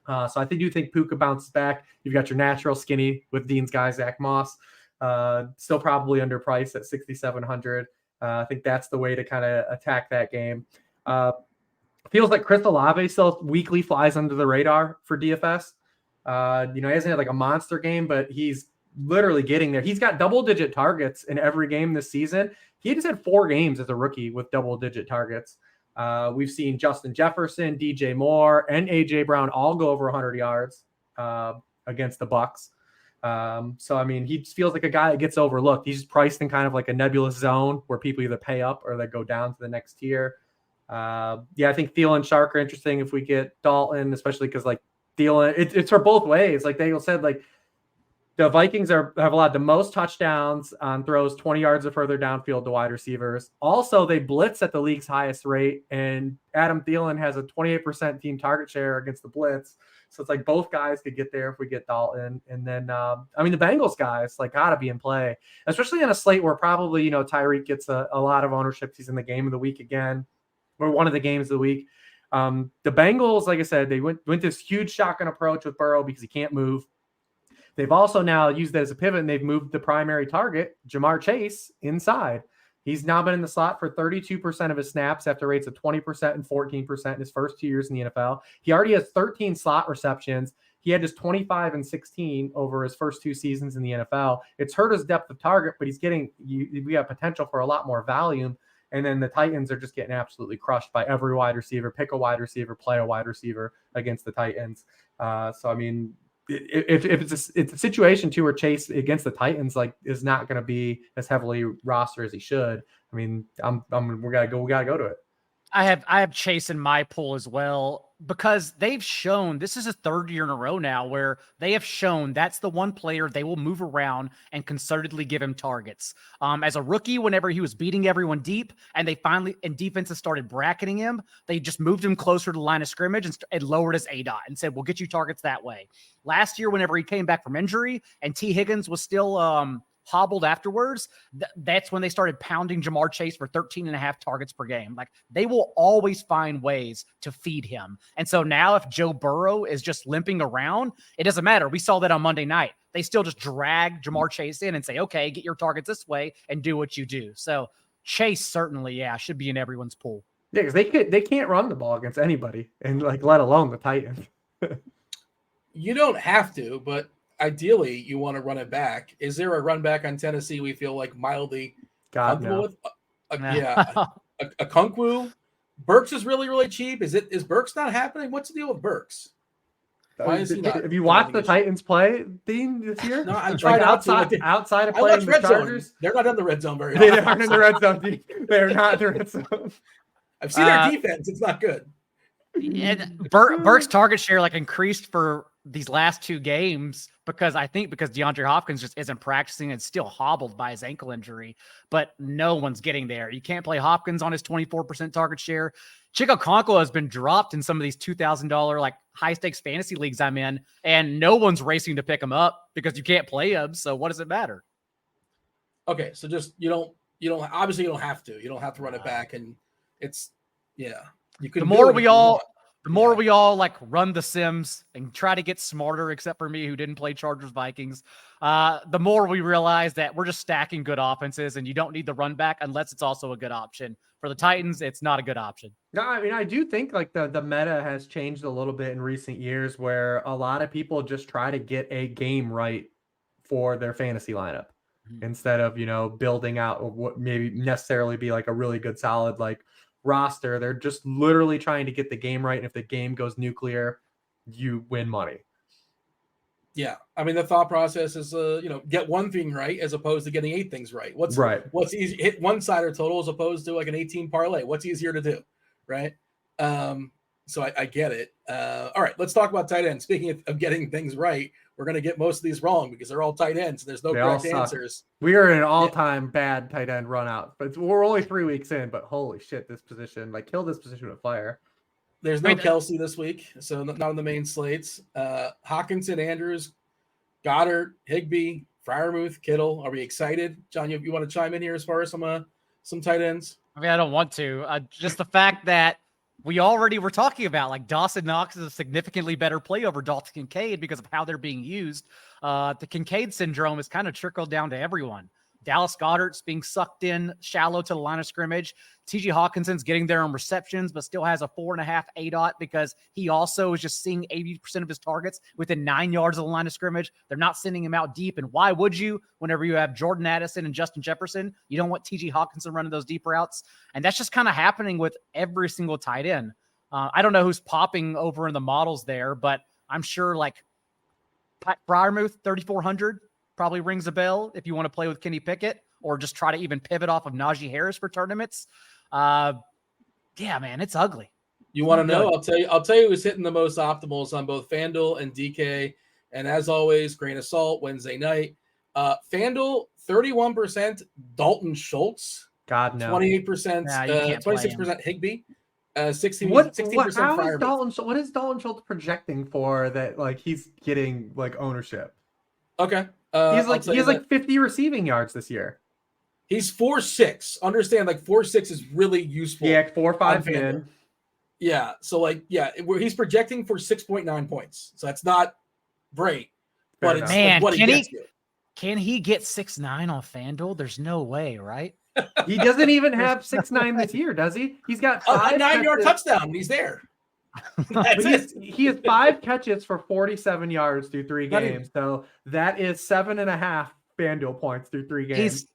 S3: So I do think Puka bounces back. You've got your natural skinny with Dean's guy, Zach Moss. Still probably underpriced at 6,700. I think that's the way to kind of attack that game. Feels like Chris Olave still weekly flies under the radar for DFS. He hasn't had like a monster game, but he's literally getting there. He's got double-digit targets in every game this season. He just had 4 games as a rookie with double-digit targets. We've seen Justin Jefferson, DJ Moore, and AJ Brown all go over 100 yards against the Bucks. He just feels like a guy that gets overlooked. He's priced in kind of like a nebulous zone where people either pay up or they go down to the next tier. I think Thielen and Shark are interesting if we get Dalton, especially because like Thielen, it's for both ways. Like Daigle said, like the Vikings have allowed the most touchdowns on throws 20 yards or further downfield to wide receivers. Also, they blitz at the league's highest rate, and Adam Thielen has a 28% team target share against the blitz. So it's like both guys could get there if we get Dalton. And then, the Bengals guys like got to be in play, especially on a slate where probably, Tyreek gets a lot of ownership. He's in the game of the week again, or one of the games of the week. The Bengals, like I said, they went this huge shotgun approach with Burrow because he can't move. They've also now used that as a pivot, and they've moved the primary target, Jamar Chase, inside. He's now been in the slot for 32% of his snaps after rates of 20% and 14% in his first 2 years in the NFL. He already has 13 slot receptions. He had just 25 and 16 over his first 2 seasons in the NFL. It's hurt his depth of target, but we have potential for a lot more volume. And then the Titans are just getting absolutely crushed by every wide receiver. Pick a wide receiver, play a wide receiver against the Titans. If it's a situation too where Chase against the Titans is not going to be as heavily roster as he should. We gotta go to it.
S4: I have Chase in my pool as well because they've shown this is a 3rd year in a row now where they have shown that's the one player they will move around and concertedly give him targets. As a rookie, whenever he was beating everyone deep and defenses started bracketing him, they just moved him closer to the line of scrimmage and lowered his ADOT and said, we'll get you targets that way. Last year, whenever he came back from injury and T. Higgins was still hobbled afterwards, that's when they started pounding Jamar Chase for 13.5 targets per game. Like they will always find ways to feed him. And so now if Joe Burrow is just limping around, it doesn't matter. We saw that on Monday night. They still just drag Jamar Chase in and say, okay, get your targets this way and do what you do. So Chase certainly, should be in everyone's pool.
S3: Yeah, because they can't run the ball against anybody, and let alone the Titans.
S2: You don't have to, but ideally, you want to run it back. Is there a run back on Tennessee we feel like mildly comfortable with? A Kunkwu. Burks is really, really cheap. Is Burks not happening? What's the deal with Burks? Why is he not?
S3: Have you watched the Titans play, Dean, this year?
S2: No, I'm trying
S3: outside of playing the Chargers.
S2: They're not in the red zone very
S3: They
S2: often.
S3: aren't in the red zone, Dean. They're not in the red zone.
S2: I've seen their defense. It's not good.
S4: And Burke's target share increased for these last 2 games because DeAndre Hopkins just isn't practicing and still hobbled by his ankle injury, but no one's getting there. You can't play Hopkins on his 24% target share. Chico has been dropped in some of these $2,000 high stakes fantasy leagues I'm in, and no one's racing to pick him up because you can't play him. So what does it matter?
S2: Okay, so just you don't obviously you don't have to run it back, and it's you can.
S4: The more we all run the Sims and try to get smarter, except for me who didn't play Chargers Vikings, the more we realize that we're just stacking good offenses and you don't need the run back unless it's also a good option. For the Titans, it's not a good option.
S3: No, I mean, I do think the meta has changed a little bit in recent years where a lot of people just try to get a game right for their fantasy lineup instead of, building out what maybe necessarily be a really good solid roster. They're just literally trying to get the game right, and if the game goes nuclear, you win money.
S2: Yeah, I mean the thought process is get one thing right as opposed to getting 8 things right. What's easy? Hit one sider total as opposed to an 18 parlay. What's easier to do, right? So I get it. All right, let's talk about tight ends. Speaking of getting things right, we're going to get most of these wrong because they're all tight ends. There's no correct answers.
S3: We are in an all-time bad tight end run out, but we're only 3 weeks in, but holy shit, this position, kill this position with fire.
S2: There's no Kelsey this week, so not on the main slates. Hawkinson, Andrews, Goddard, Higbee, Freiermuth, Kittle. Are we excited? John, you want to chime in here as far as some tight ends?
S4: I mean, I don't want to. Just the fact that we already were talking about Dawson Knox is a significantly better play over Dalton Kincaid because of how they're being used. The Kincaid syndrome has kind of trickled down to everyone. Dallas Goedert's being sucked in shallow to the line of scrimmage. T.J. Hawkinson's getting there on receptions, but still has a 4.5 ADOT because he also is just seeing 80% of his targets within 9 yards of the line of scrimmage. They're not sending him out deep. And why would you whenever you have Jordan Addison and Justin Jefferson? You don't want T.J. Hawkinson running those deep routes. And that's just kind of happening with every single tight end. I don't know who's popping over in the models there, but I'm sure Pat Freiermuth, 3,400. Probably rings a bell if you want to play with Kenny Pickett or just try to even pivot off of Najee Harris for tournaments. Yeah, man, it's ugly.
S2: You want to know? I'll tell you who's hitting the most optimals on both FanDuel and DK. And as always, grain of salt Wednesday night. FanDuel 31% Dalton Schultz.
S3: God no.
S2: 28%, 26% Higbee. 16%
S3: what is Dalton Schultz projecting for that he's getting ownership?
S2: Okay.
S3: He has 50 receiving yards this year.
S2: He's 4.6. Understand 4.6 is really useful.
S3: Yeah, 4.5 min.
S2: Yeah. So he's projecting for 6.9 points. So that's not great. But it's what he gets you.
S4: Can he get 6.9 on FanDuel? There's no way, right?
S3: He doesn't even have 6.9 this year, does he? He's got
S2: a 9-yard touchdown. He's there.
S3: He has 5 catches for 47 yards through 3 games. So that is 7.5 FanDuel points through 3 games.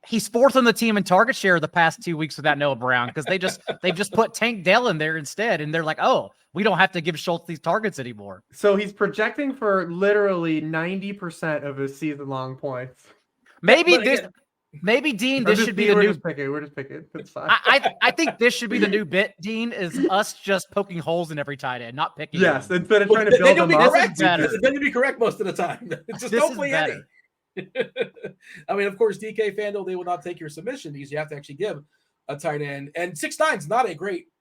S4: He's 4th on the team in target share the past 2 weeks without Noah Brown because they've just put Tank Dell in there instead, and they're like, oh, we don't have to give Schultz these targets anymore.
S3: So he's projecting for literally 90% of his season-long points.
S4: Maybe Dean, this should be the new.
S3: We're just picking. It's fine.
S4: I think this should be the new bit, Dean, is us just poking holes in every tight end, not picking.
S3: Yes, instead of trying to build them up.
S2: Then you'll be correct most of the time. Just don't play any. I mean, of course, DK FanDuel, they will not take your submission because you have to actually give a tight end. And 6.9 is not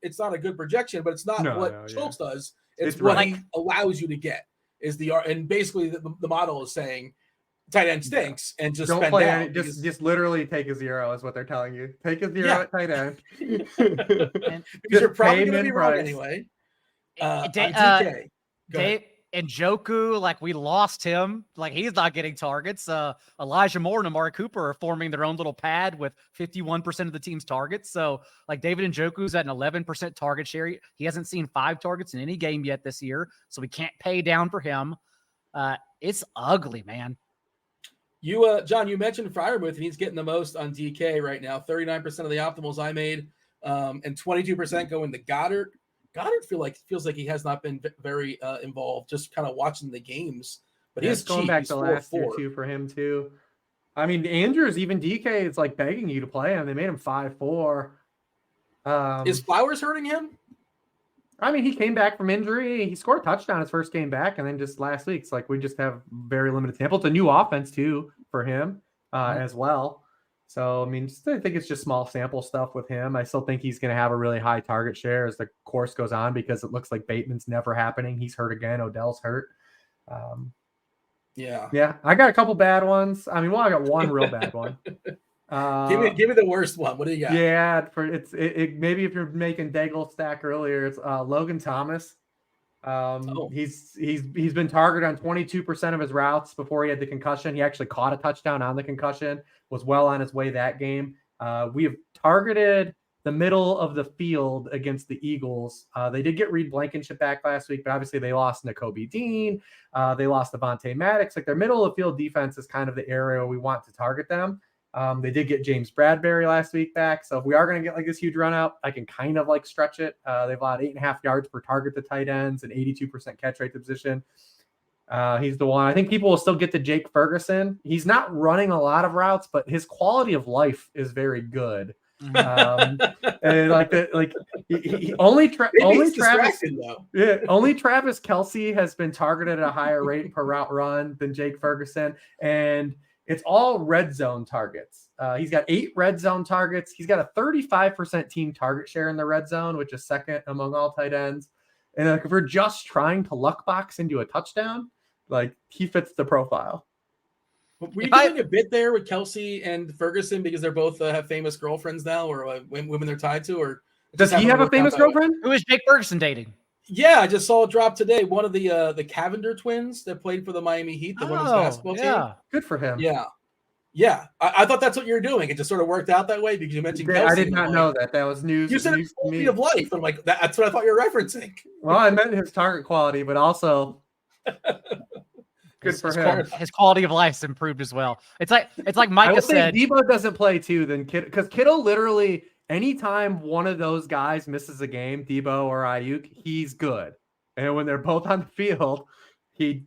S2: it's not a good projection, but it's not what Schultz does. It's what he allows you to get. And basically the model is saying tight end stinks and just
S3: don't play any, just literally take a 0 is what they're telling you. Take a 0 at tight end.
S2: Because you're probably going to be wrong anyway. DK.
S4: And Njoku, we lost him. He's not getting targets. Elijah Moore and Amari Cooper are forming their own little pad with 51% of the team's targets. So, David Njoku's at an 11% target share. He hasn't seen 5 targets in any game yet this year, so we can't pay down for him. It's ugly, man.
S2: John, you mentioned Freiermuth, and he's getting the most on DK right now. 39% of the optimals I made, and 22% going to Goddard. Goddard feels like he has not been very involved, just kind of watching the games. But
S3: Yeah,
S2: he's
S3: it's going
S2: cheap.
S3: back
S2: He's
S3: to last year
S2: 4-4.
S3: too for him too. I mean, Andrews, even DK is like begging you to play him. They made him 5-4.
S2: Is Flowers hurting him?
S3: I mean, he came back from injury. He scored a touchdown his first game back, and then just last week, it's like we just have very limited sample. It's a new offense too for him as well. So I mean, I think it's just small sample stuff with him. I still think he's going to have a really high target share as the course goes on because it looks like Bateman's never happening. He's hurt again. Odell's hurt. Yeah. I got a couple bad ones. I mean, I got one real bad one.
S2: Give me the worst one. What do you got?
S3: Yeah, maybe if you're making Daigle stack earlier, it's Logan Thomas. He's been targeted on 22% of his routes before he had the concussion. He actually caught a touchdown on the concussion, was well on his way that game. We have targeted the middle of the field against the Eagles. They did get Reed Blankenship back last week, but obviously they lost Nakobe Dean. They lost Devontae Maddox. Like their middle of the field defense is kind of the area we want to target them. They did get James Bradbury last week back. So if we are going to get like this huge run out, I can kind of like stretch it. They've allowed 8.5 yards per target to tight ends and 82% catch rate to position. He's the one. I think people will still get to Jake Ferguson. He's not running a lot of routes, but his quality of life is very good. And only Travis Kelce has been targeted at a higher rate per route run than Jake Ferguson. And it's all red zone targets. He's got 8 red zone targets. He's got a 35% team target share in the red zone, which is second among all tight ends. And like if we're just trying to luck box into a touchdown, like he fits the profile.
S2: Were you doing a bit there with Kelce and Ferguson because they're both have famous girlfriends now, or women they're tied to, or
S3: does he have a famous girlfriend?
S4: Who is Jake Ferguson dating?
S2: Yeah, I just saw a drop today. One of the Cavender twins that played for the Miami Heat, the women's basketball team.
S3: Good for him.
S2: Yeah. I thought that's what you were doing. It just sort of worked out that way because you mentioned Kelce.
S3: I did not know that. That was news.
S2: You said it's quality of life. I'm like, that's what I thought you were referencing.
S3: Well, I meant his target quality, but also good for him.
S4: His quality of life's improved as well. It's like Micah said.
S3: Debo doesn't play too, then because Kittle literally. Anytime one of those guys misses a game, Debo or Ayuk, he's good. And when they're both on the field, he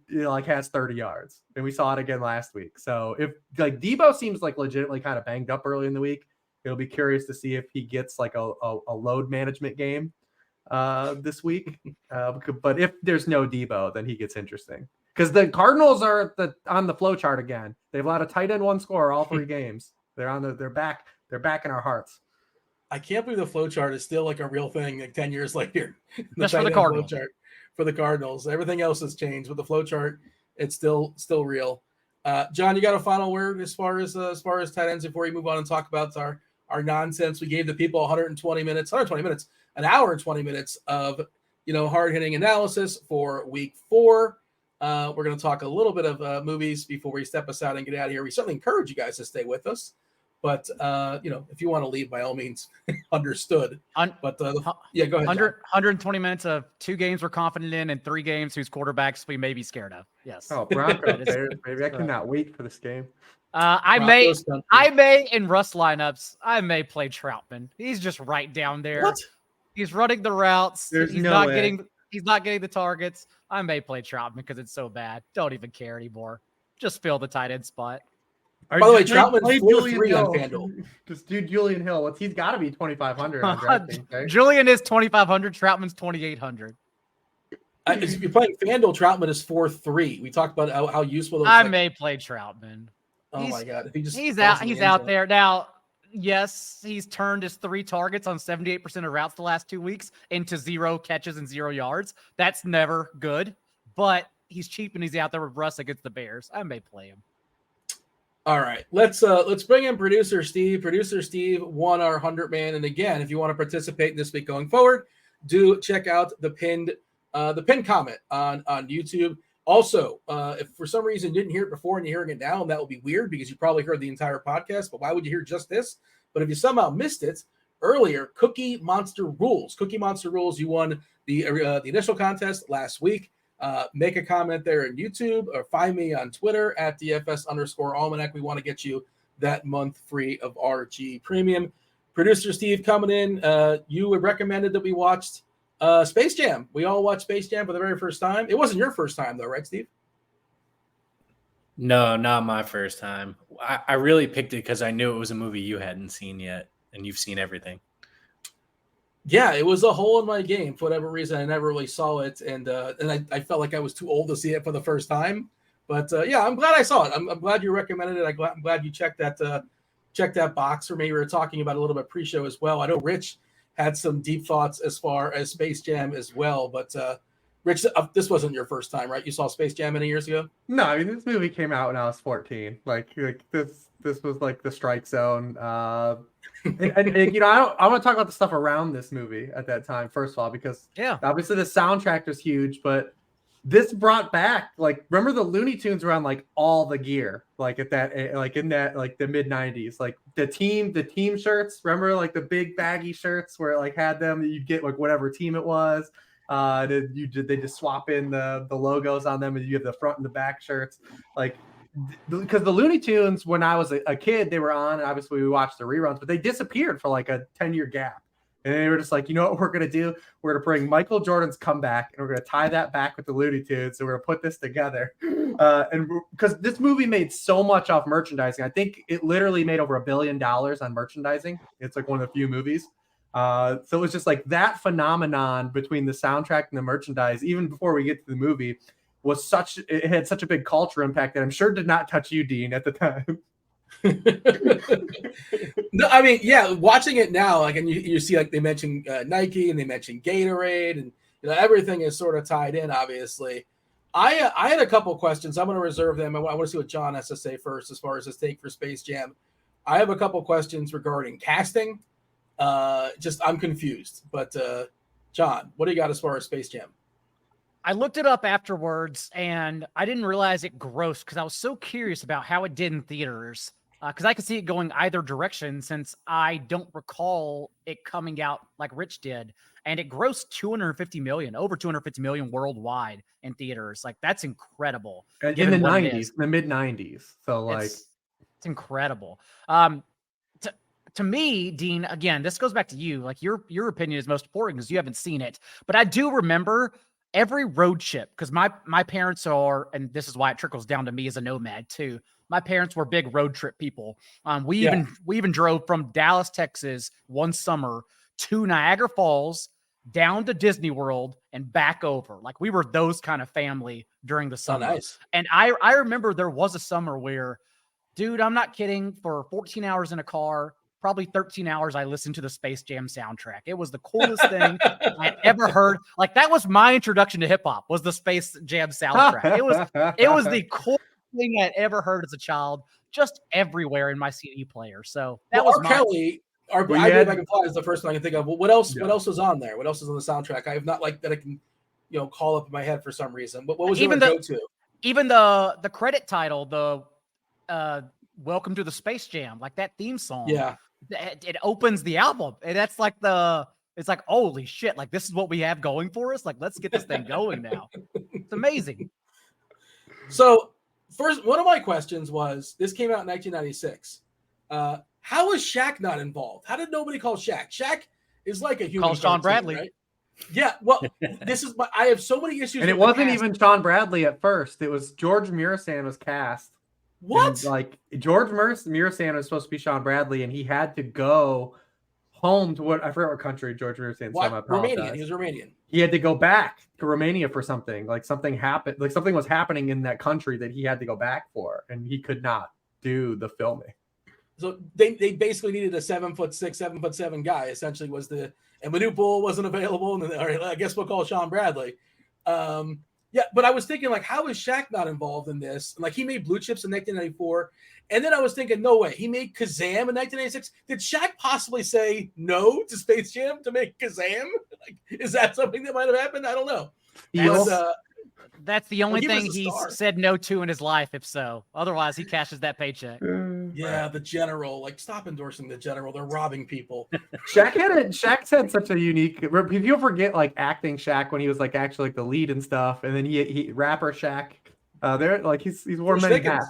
S3: has 30 yards. And we saw it again last week. So if like Debo seems like legitimately kind of banged up early in the week, it'll be curious to see if he gets like a load management game this week. But if there's no Debo, then he gets interesting. Because the Cardinals are on the flow chart again. They've allowed a tight end 1 score all 3 games. They're back in our hearts.
S2: I can't believe the flow chart is still like a real thing like 10 years later.
S4: That's for the Cardinals.
S2: For the Cardinals. Everything else has changed. With the flow chart, it's still real. John, you got a final word as far as tight ends before we move on and talk about our nonsense? We gave the people 120 minutes, an hour and 20 minutes of hard-hitting analysis for week 4. We're going to talk a little bit of movies before we step aside and get out of here. We certainly encourage you guys to stay with us. But, if you want to leave, by all means, understood. But, go ahead.
S4: 120 minutes of 2 games we're confident in and 3 games whose quarterbacks we may be scared of. Yes.
S3: Oh, Broncos, baby. I cannot wait for this game.
S4: I may, in Russ lineups, I may play Troutman. He's just right down there.
S2: What?
S4: He's running the routes.
S3: He's
S4: not getting the targets. I may play Troutman because it's so bad. Don't even care anymore. Just fill the tight end spot.
S2: By the way, Troutman's 4-3 on FanDuel.
S3: Just do Julian Hill. He's got to be 2,500 on DraftKings, right?
S4: Julian is 2,500. Troutman's 2,800.
S2: If you're playing FanDuel, Troutman is 4-3. We talked about how useful those.
S4: I may play Troutman.
S2: My God!
S4: He's out there now. Yes, he's turned his 3 targets on 78% of routes the last 2 weeks into 0 catches and 0 yards. That's never good. But he's cheap and he's out there with Russ against the Bears. I may play him.
S2: All right, let's bring in producer Steve. Producer Steve won our 100-man, and again, if you want to participate this week going forward, do check out the pinned comment on YouTube. Also, if for some reason you didn't hear it before and you're hearing it now, and that will be weird because you probably heard the entire podcast. But why would you hear just this? But if you somehow missed it earlier, Cookie Monster Rules. Cookie Monster Rules. You won the initial contest last week. Make a comment there on YouTube or find me on Twitter at DFS_Almanac. We want to get you that month free of RG Premium. Producer Steve coming in. You had recommended that we watched Space Jam. We all watched Space Jam for the very first time. It wasn't your first time, though, right, Steve?
S5: No, not my first time. I really picked it because I knew it was a movie you hadn't seen yet, and you've seen everything.
S2: Yeah, it was a hole in my game. For whatever reason, I never really saw it, and I felt like I was too old to see it for the first time. But yeah, I'm glad I saw it. I'm glad you recommended it. I'm glad you checked that box for me. We were talking about it a little bit pre-show as well. I know Rich had some deep thoughts as far as Space Jam as well, but Rich, this wasn't your first time, right? You saw Space Jam many years ago?
S3: No, I mean, this movie came out when I was 14. Like this was like the strike zone. And you know, I want to talk about the stuff around this movie at that time, first of all, because obviously the soundtrack was huge, but this brought back, like, remember the Looney Tunes were on like all the gear, like at that, like in that, like the mid 90s, like the team shirts. Remember, like the big baggy shirts where it like had them, you get like whatever team it was. They just swap in the logos on them, and you have the front and the back shirts, like. Because the Looney Tunes, when I was a kid, they were on, and obviously we watched the reruns, but they disappeared for like a 10-year gap. And they were just like, you know what we're going to do? We're going to bring Michael Jordan's comeback, and we're going to tie that back with the Looney Tunes. So we're going to put this together. And because this movie made so much off merchandising, I think it literally made over $1 billion on merchandising. It's like one of the few movies. So it was just like that phenomenon between the soundtrack and the merchandise, even before we get to the movie, it had such a big culture impact that I'm sure did not touch you, Dean, at the time.
S2: No, I mean, yeah, watching it now, like, and you see, like, they mentioned Nike and they mentioned Gatorade, and you know, everything is sort of tied in, obviously. I had a couple questions. I'm going to reserve them. I want to see what John has to say first as far as his take for Space Jam. I have a couple questions regarding casting. I'm confused. But John, what do you got as far as Space Jam?
S4: I looked it up afterwards, and I didn't realize it grossed because I was so curious about how it did in theaters. Because I could see it going either direction, since I don't recall it coming out like Rich did, and it grossed over 250 million worldwide in theaters. Like, that's incredible.
S3: In the 90s, the mid 90s. So like,
S4: it's incredible. To me, Dean, again, this goes back to you. Like, your opinion is most important because you haven't seen it. But I do remember every road trip, because my parents are, and this is why it trickles down to me as a nomad too. My parents were big road trip people. We even drove from Dallas, Texas one summer to Niagara Falls, down to Disney World, and back over. Like, we were those kind of family during the summer.
S2: Oh, nice.
S4: And I remember there was a summer where, dude, I'm not kidding, for 14 hours in a car, probably 13 hours, I listened to the Space Jam soundtrack. It was the coolest thing I'd ever heard. Like, that was my introduction to hip hop, was the Space Jam soundtrack. It was the coolest thing I'd ever heard as a child, just everywhere in my CD player. So that was
S2: Kelly. I Believe I Can Fly is the first thing I can think of. Well, what else? Yeah. What else was on there? What else is on the soundtrack? I have not, like, that I can, you know, call up in my head for some reason. But what was your go-to?
S4: Even the credit title, the Welcome to the Space Jam, like that theme song.
S2: Yeah.
S4: It opens the album, and that's like it's like, holy shit, like, this is what we have going for us. Like, let's get this thing going now. It's amazing.
S2: So first, one of my questions was, this came out in 1996. How is Shaq not involved? How did nobody call Shaq? Shaq is like a human.
S4: Call Sean Bradley.
S2: Right? Yeah. Well, I have so many issues.
S3: And it wasn't even Sean Bradley at first. It was George Mirasan was cast.
S2: What?
S3: And, like, George Mirasan was supposed to be Sean Bradley, and he had to go home to I forget what country George Mirasan.
S2: Romanian. He was Romanian.
S3: He had to go back to Romania for something. Like, something happened. Like, something was happening in that country that he had to go back for, and he could not do the filming.
S2: So they basically needed a 7'6", 7'7" guy. Essentially, and Manute Bol wasn't available, and then, all right, I guess we'll call Sean Bradley. Yeah, but I was thinking, like, how is Shaq not involved in this? And, like, he made Blue Chips in 1994. And then I was thinking, no way. He made Kazam in 1996. Did Shaq possibly say no to Space Jam to make Kazam? Like, is that something that might have happened? I don't know.
S4: That's the only thing he said no to in his life, if so. Otherwise, he cashes that paycheck.
S2: Yeah, the General. Like, stop endorsing the General. They're robbing people.
S3: Shaq had such a unique. People forget, like, acting Shaq when he was, like, actually, like, the lead and stuff, and then he rapper Shaq. There, like, he's worn many hats.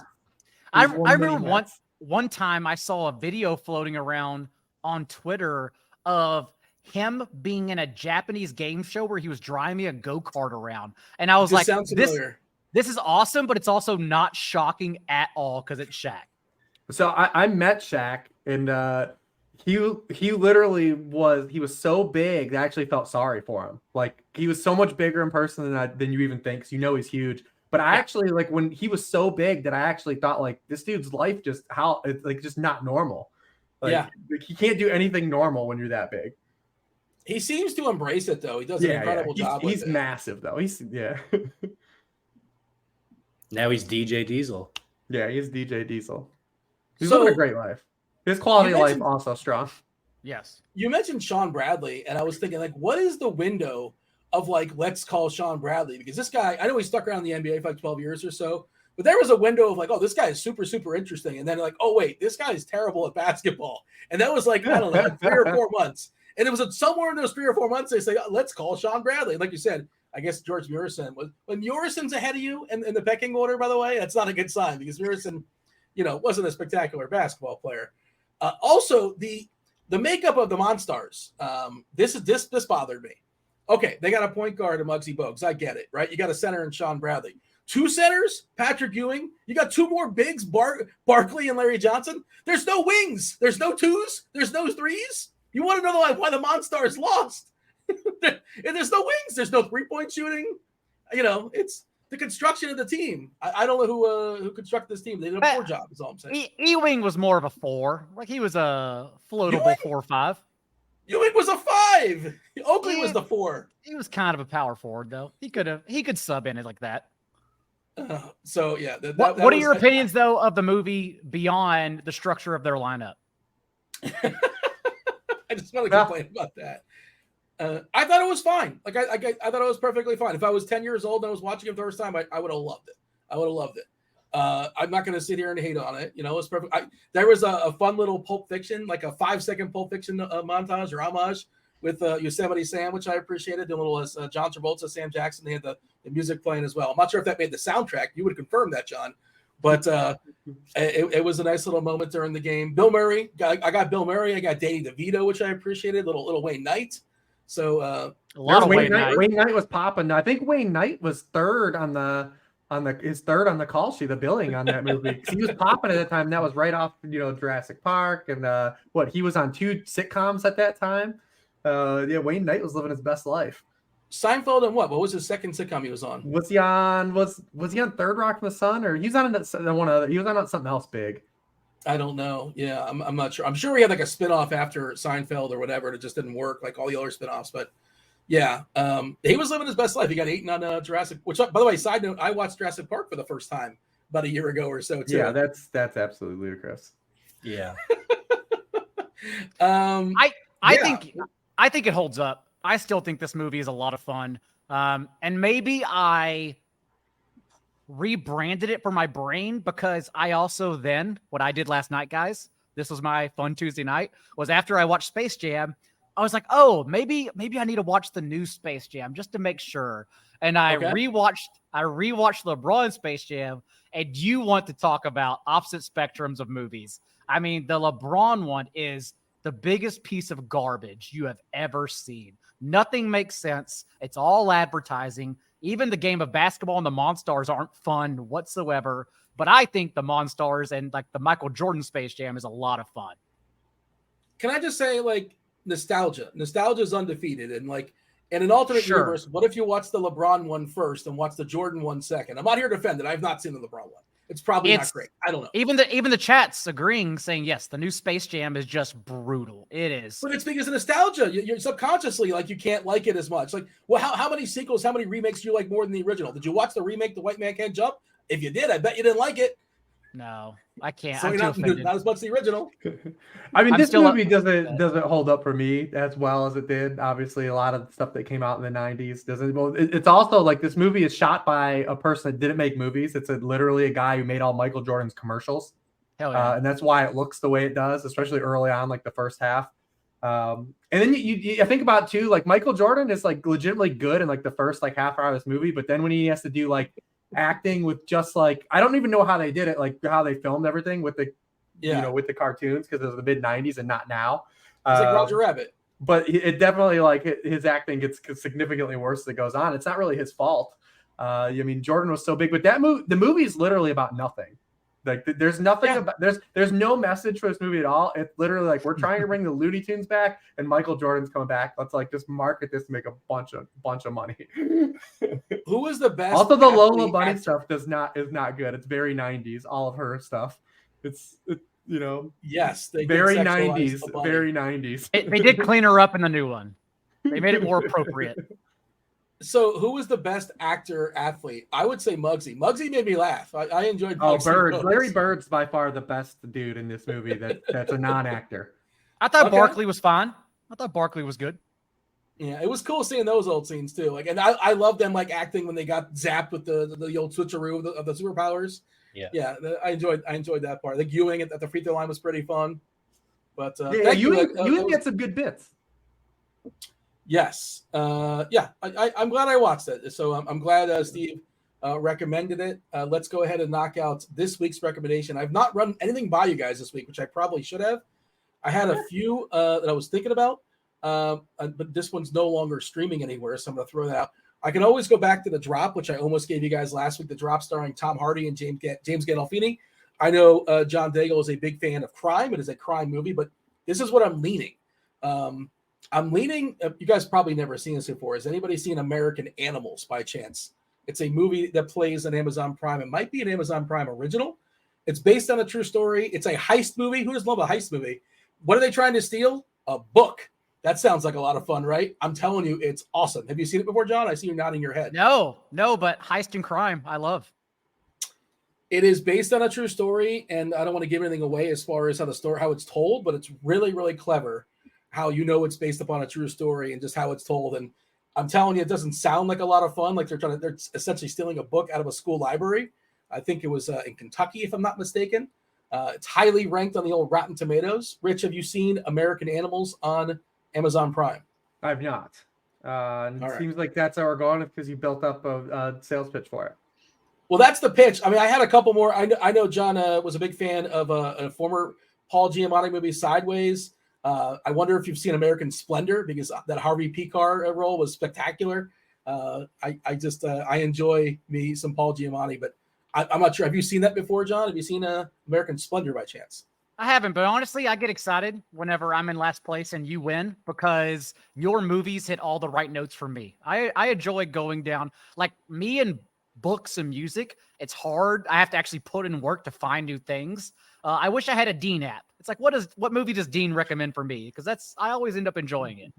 S4: I remember one time I saw a video floating around on Twitter of him being in a Japanese game show where he was driving a go-kart around. And I was
S2: This
S4: like,
S2: sounds familiar.
S4: this is awesome, but it's also not shocking at all because it's Shaq.
S3: So I met Shaq, and he literally was so big that I actually felt sorry for him. Like, he was so much bigger in person than you even think. 'Cause you know he's huge. But I actually, like, when he was so big that I actually thought, like, this dude's life it's like just not normal. Like, like, he can't do anything normal when you're that big.
S2: He seems to embrace it, though. He does an incredible job with it.
S3: He's massive, though.
S5: Now he's DJ Diesel.
S3: Yeah, he's DJ Diesel. He's living a great life. His quality of life also strong.
S4: Yes.
S2: You mentioned Sean Bradley, and I was thinking, like, what is the window of, like, let's call Sean Bradley? Because this guy, I know he stuck around the NBA for like 12 years or so, but there was a window of like, oh, this guy is super, super interesting. And then like, oh, wait, this guy is terrible at basketball. And that was like, I don't know, like 3 or 4 months. And it was somewhere in those 3 or 4 months, they say, oh, let's call Sean Bradley. Like you said, I guess George Murison was, when Murison's ahead of you in the pecking order, by the way, that's not a good sign because Murison, wasn't a spectacular basketball player. Also, the makeup of the Monstars, this bothered me. Okay, they got a point guard in Muggsy Bogues. I get it, right? You got a center in Sean Bradley. 2 centers, Patrick Ewing. You got 2 more bigs, Barkley and Larry Johnson. There's no wings. There's no 2s. There's no 3s. You want to know why the Monstars lost? And there's no wings. There's no 3-point shooting. It's the construction of the team. I don't know who constructed this team. They did a poor job, is all I'm saying.
S4: Ewing was more of a 4. Like, he was a floatable 4-5.
S2: Ewing was a 5. Oakley was the 4.
S4: He was kind of a power forward, though. He could sub in it like that.
S2: So yeah.
S4: What are your opinions though of the movie beyond the structure of their lineup?
S2: I just want to complain about that. I thought it was fine. Like I thought it was perfectly fine. If I was 10 years old and I was watching it the first time, I would have loved it. I'm not going to sit here and hate on it. It's perfect. There was a fun little Pulp Fiction, like a 5-second Pulp Fiction montage or homage with Yosemite Sam, which I appreciated. The little John Travolta, Sam Jackson. They had the music playing as well. I'm not sure if that made the soundtrack. You would confirm that, John. But it was a nice little moment during the game. Bill Murray. I got Bill Murray. I got Danny DeVito, which I appreciated. Little Wayne Knight. So
S4: a lot of
S3: Wayne Knight. Wayne Knight was popping. I think Wayne Knight was third on the call sheet, the billing on that movie. He was popping at the time. That was right off, Jurassic Park, and he was on 2 sitcoms at that time. Wayne Knight was living his best life.
S2: Seinfeld and what was his second sitcom he was on?
S3: Was he on Third Rock from the Sun, or he was on something else big? I
S2: don't know. Yeah, I'm not sure. I'm sure he had like a spinoff after Seinfeld or whatever. It just didn't work like all the other spinoffs. But yeah, he was living his best life. He got eaten on Jurassic. Which, by the way, side note, I watched Jurassic Park for the first time about a year ago or so too.
S3: Yeah, that's absolutely ludicrous.
S5: Yeah.
S4: I think it holds up. I still think this movie is a lot of fun. And maybe I rebranded it for my brain because I also what I did last night, guys, this was my fun Tuesday night, was after I watched Space Jam, I was like, oh, maybe I need to watch the new Space Jam just to make sure. And I rewatched LeBron Space Jam, and you want to talk about opposite spectrums of movies. I mean, the LeBron one is the biggest piece of garbage you have ever seen. Nothing makes sense. It's all advertising. Even the game of basketball and the Monstars aren't fun whatsoever. But I think the Monstars and like the Michael Jordan Space Jam is a lot of fun.
S2: Can I just say, like, nostalgia is undefeated. And like in an alternate universe, what if you watch the LeBron one first and watch the Jordan one second? I'm not here to defend it. I've not seen the LeBron one. It's probably not great. I don't know.
S4: Even the chat's agreeing, saying yes, the new Space Jam is just brutal. It is.
S2: But it's because of nostalgia. You're subconsciously like you can't like it as much. Like, well, how many sequels, how many remakes do you like more than the original? Did you watch the remake, The White Man Can't Jump? If you did, I bet you didn't like it.
S4: No, I can't.
S2: So
S4: I'm
S2: not as much as the original.
S3: I mean, this movie doesn't hold up for me as well as it did. Obviously, a lot of the stuff that came out in the 90s doesn't. Well, it's also like this movie is shot by a person that didn't make movies. It's literally a guy who made all Michael Jordan's commercials.
S4: Hell yeah.
S3: And that's why it looks the way it does, especially early on, like the first half. And then you think about too, like Michael Jordan is like legitimately good in like the first like half hour of this movie, but then when he has to do like acting with just like, I don't even know how they did it, like how they filmed everything with the with the cartoons, because it was the mid 90s and not now.
S2: It's like Roger Rabbit.
S3: but it definitely like his acting gets significantly worse as it goes on. It's not really his fault. I mean, Jordan was so big, but the movie is literally about nothing. Like there's nothing about there's no message for this movie at all. It's literally like we're trying to bring the Looney Tunes back, and Michael Jordan's coming back. Let's like just market this to make a bunch of money.
S2: Who was the best?
S3: Also, the Lola Bunny stuff is not good. It's very 90s. All of her stuff. It's
S2: yes, they
S3: very 90s. Very 90s.
S4: They did clean her up in the new one. They made it more appropriate.
S2: So, who was the best actor athlete? I would say Muggsy. Muggsy made me laugh. I enjoyed.
S3: Bird. Larry Bird's by far the best dude in this movie. That's a non-actor.
S4: I thought Barkley was fine. I thought Barkley was good.
S2: Yeah, it was cool seeing those old scenes too. Like, and I love them like acting when they got zapped with the old switcheroo of the superpowers. Yeah, I enjoyed that part. Like Ewing at the free throw line was pretty fun. But
S3: Ewing had some good bits.
S2: Yes. I'm glad I watched it. So I'm glad Steve recommended it. Let's go ahead and knock out this week's recommendation. I've not run anything by you guys this week, which I probably should have. I had a few that I was thinking about, but this one's no longer streaming anywhere, so I'm going to throw that out. I can always go back to The Drop, which I almost gave you guys last week, The Drop starring Tom Hardy and James Gandolfini. I know John Daigle is a big fan of crime. It is a crime movie, but this is what I'm leaning. I'm leaning, you guys probably never seen this before. Has anybody seen American Animals by chance? It's a movie that plays on Amazon Prime. It might be an Amazon Prime original. It's based on a true story. It's a heist movie. Who doesn't love a heist movie? What are they trying to steal? A book. That sounds like a lot of fun, right? I'm telling you, it's awesome. Have you seen it before, John? I see you nodding your head.
S4: No, but heist and crime, I love.
S2: It is based on a true story, and I don't want to give anything away as far as how it's told, but it's really, really clever how it's based upon a true story and just how it's told. And I'm telling you, it doesn't sound like a lot of fun. Like they're essentially stealing a book out of a school library. I think it was in Kentucky, if I'm not mistaken. It's highly ranked on the old Rotten Tomatoes. Rich, have you seen American Animals on Amazon Prime?
S3: I've not. It seems like that's how we're going because you built up a sales pitch for it.
S2: Well, that's the pitch. I mean, I had a couple more. I know John was a big fan of a former Paul Giamatti movie, Sideways. I wonder if you've seen American Splendor, because that Harvey Picar role was spectacular. I enjoy me some Paul Giamatti, but I'm not sure. Have you seen that before, John? Have you seen American Splendor by chance?
S4: I haven't, but honestly, I get excited whenever I'm in last place and you win because your movies hit all the right notes for me. I enjoy going down, like me and books and music. It's hard. I have to actually put in work to find new things. I wish I had a Dean app. It's like, what movie does Dean recommend for me? Because I always end up enjoying it.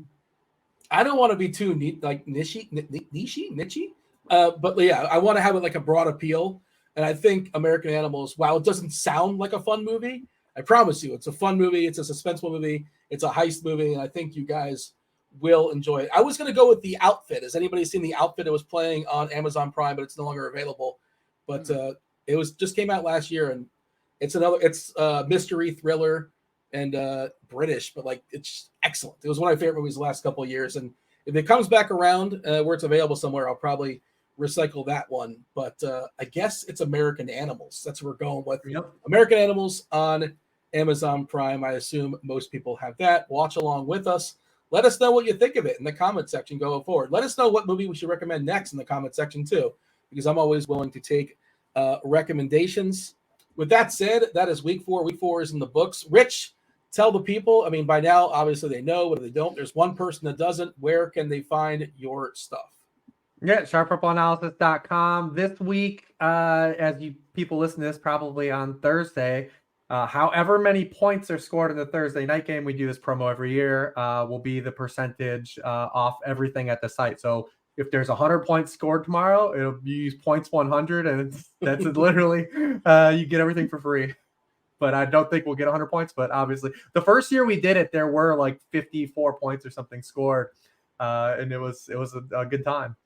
S2: I don't want to be too niche, but yeah, I want to have it like a broad appeal. And I think American Animals, while it doesn't sound like a fun movie, I promise you, it's a fun movie. It's a suspenseful movie. It's a heist movie, and I think you guys will enjoy it. I was going to go with The Outfit. Has anybody seen The Outfit? It was playing on Amazon Prime, but it's no longer available. But it just came out last year, and it's a mystery thriller and British, but like it's excellent. It was one of my favorite movies the last couple of years, and if it comes back around where it's available somewhere, I'll probably recycle that one. But I guess it's American Animals. That's what we're going with.
S3: Yep.
S2: American Animals on Amazon Prime. I assume most people have that. Watch along with us. Let us know what you think of it in the comment section going forward. Let us know what movie we should recommend next in the comment section too, because I'm always willing to take recommendations. With that said, that is week 4. Week 4 is in the books. Rich, tell the people. I mean, by now, obviously they know, but if they don't, there's one person that doesn't. Where can they find your stuff?
S3: Yeah, sharpfootballanalysis.com. This week, as you people listen to this probably on Thursday, however many points are scored in the Thursday night game, we do this promo every year, will be the percentage off everything at the site. So if there's 100 points scored tomorrow, you use points 100, and that's literally you get everything for free. But I don't think we'll get 100 points. But obviously, the first year we did it, there were like 54 points or something scored, and it was a good time.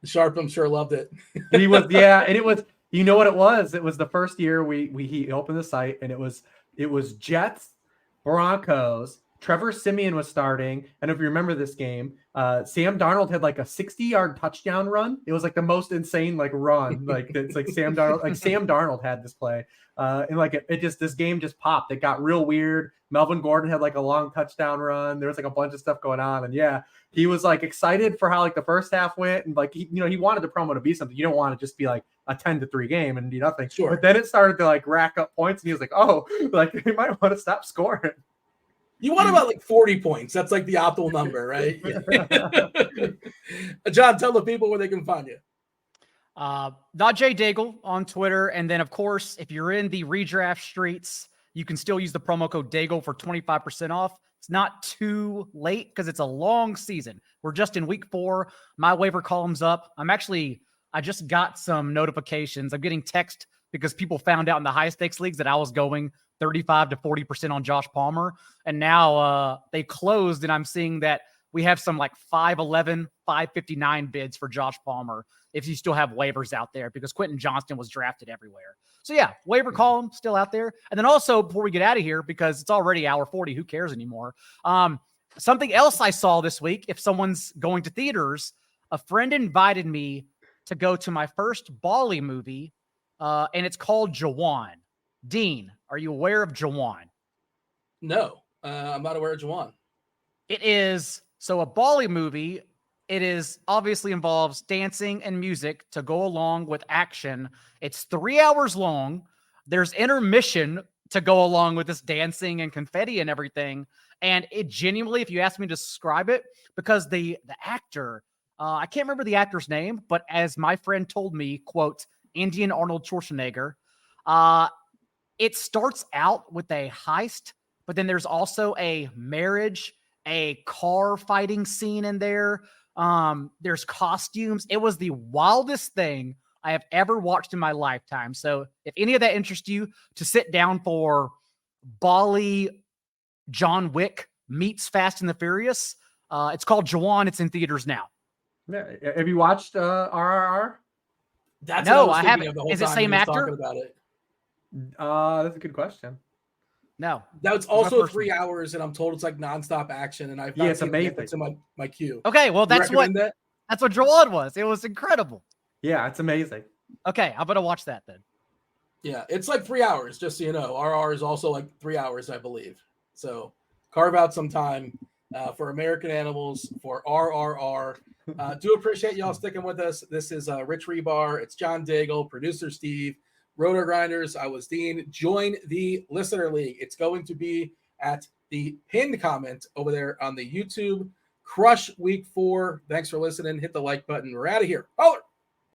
S2: Sharp, I'm sure, loved it.
S3: He was, yeah, and it was. You know what it was? It was the first year he opened the site, and it was Jets, Broncos, Trevor Siemian was starting. And if you remember this game, Sam Darnold had like a 60-yard touchdown run. It was like the most insane like run. Like it's like Sam Darnold had this play. And like this game just popped. It got real weird. Melvin Gordon had like a long touchdown run. There was like a bunch of stuff going on. And yeah, he was like excited for how like the first half went. And like, he wanted the promo to be something. You don't want to just be like a 10-3 game and do nothing.
S2: Sure.
S3: But then it started to like rack up points. And he was like, oh, like they might want to stop scoring.
S2: You want about like 40 points. That's like the optimal number, right? John, tell the people where they can find you.
S4: NotJDaigle on Twitter. And then, of course, if you're in the redraft streets, you can still use the promo code Daigle for 25% off. It's not too late because it's a long season. We're just in week 4. My waiver column's up. I just got some notifications. I'm getting text because people found out in the high stakes leagues that I was going 35 to 40% on Josh Palmer. And now they closed, and I'm seeing that we have some like 511, 559 bids for Josh Palmer if you still have waivers out there, because Quentin Johnston was drafted everywhere. So yeah, waiver column still out there. And then also, before we get out of here, because it's already hour 40, who cares anymore? Something else I saw this week, if someone's going to theaters, a friend invited me to go to my first Bali movie, and it's called Jawan. Dean, are you aware of Jawan?
S2: No, I'm not aware of Jawan.
S4: It is, so a Bali movie, it is obviously involves dancing and music to go along with action. It's 3 hours long. There's intermission to go along with this dancing and confetti and everything. And it genuinely, if you ask me to describe it, because the actor, I can't remember the actor's name, but as my friend told me, quote, Indian Arnold Schwarzenegger, it starts out with a heist, but then there's also a marriage, a car fighting scene in there. There's costumes. It was the wildest thing I have ever watched in my lifetime. So if any of that interests you, to sit down for Bali John Wick meets Fast and the Furious, it's called Jawan. It's in theaters now.
S3: Yeah. Have you watched RRR?
S2: That's
S4: no,
S2: what
S4: I haven't.
S2: Of the whole
S4: Is it
S2: time
S4: same
S2: he was
S4: actor?
S2: talking about it.
S3: That's a good question.
S4: No.
S2: That's also 3 hours, and I'm told it's like nonstop action. And I've
S3: it's amazing.
S2: It's in my queue.
S4: Okay, well that's what
S2: that?
S4: That's what Jawan was. It was incredible.
S3: Yeah, it's amazing.
S4: Okay, I'm gonna watch that then.
S2: Yeah, it's like 3 hours, just so you know. RR is also like 3 hours, I believe. So carve out some time for American Animals, for RRR. Do appreciate y'all sticking with us. This is Rich Hribar. It's John Daigle, producer Steve, RotoGrinders. I was Dean. Join the Listener League. It's going to be at the pinned comment over there on the YouTube. Crush week 4. Thanks for listening. Hit the like button. We're out of here. Holler!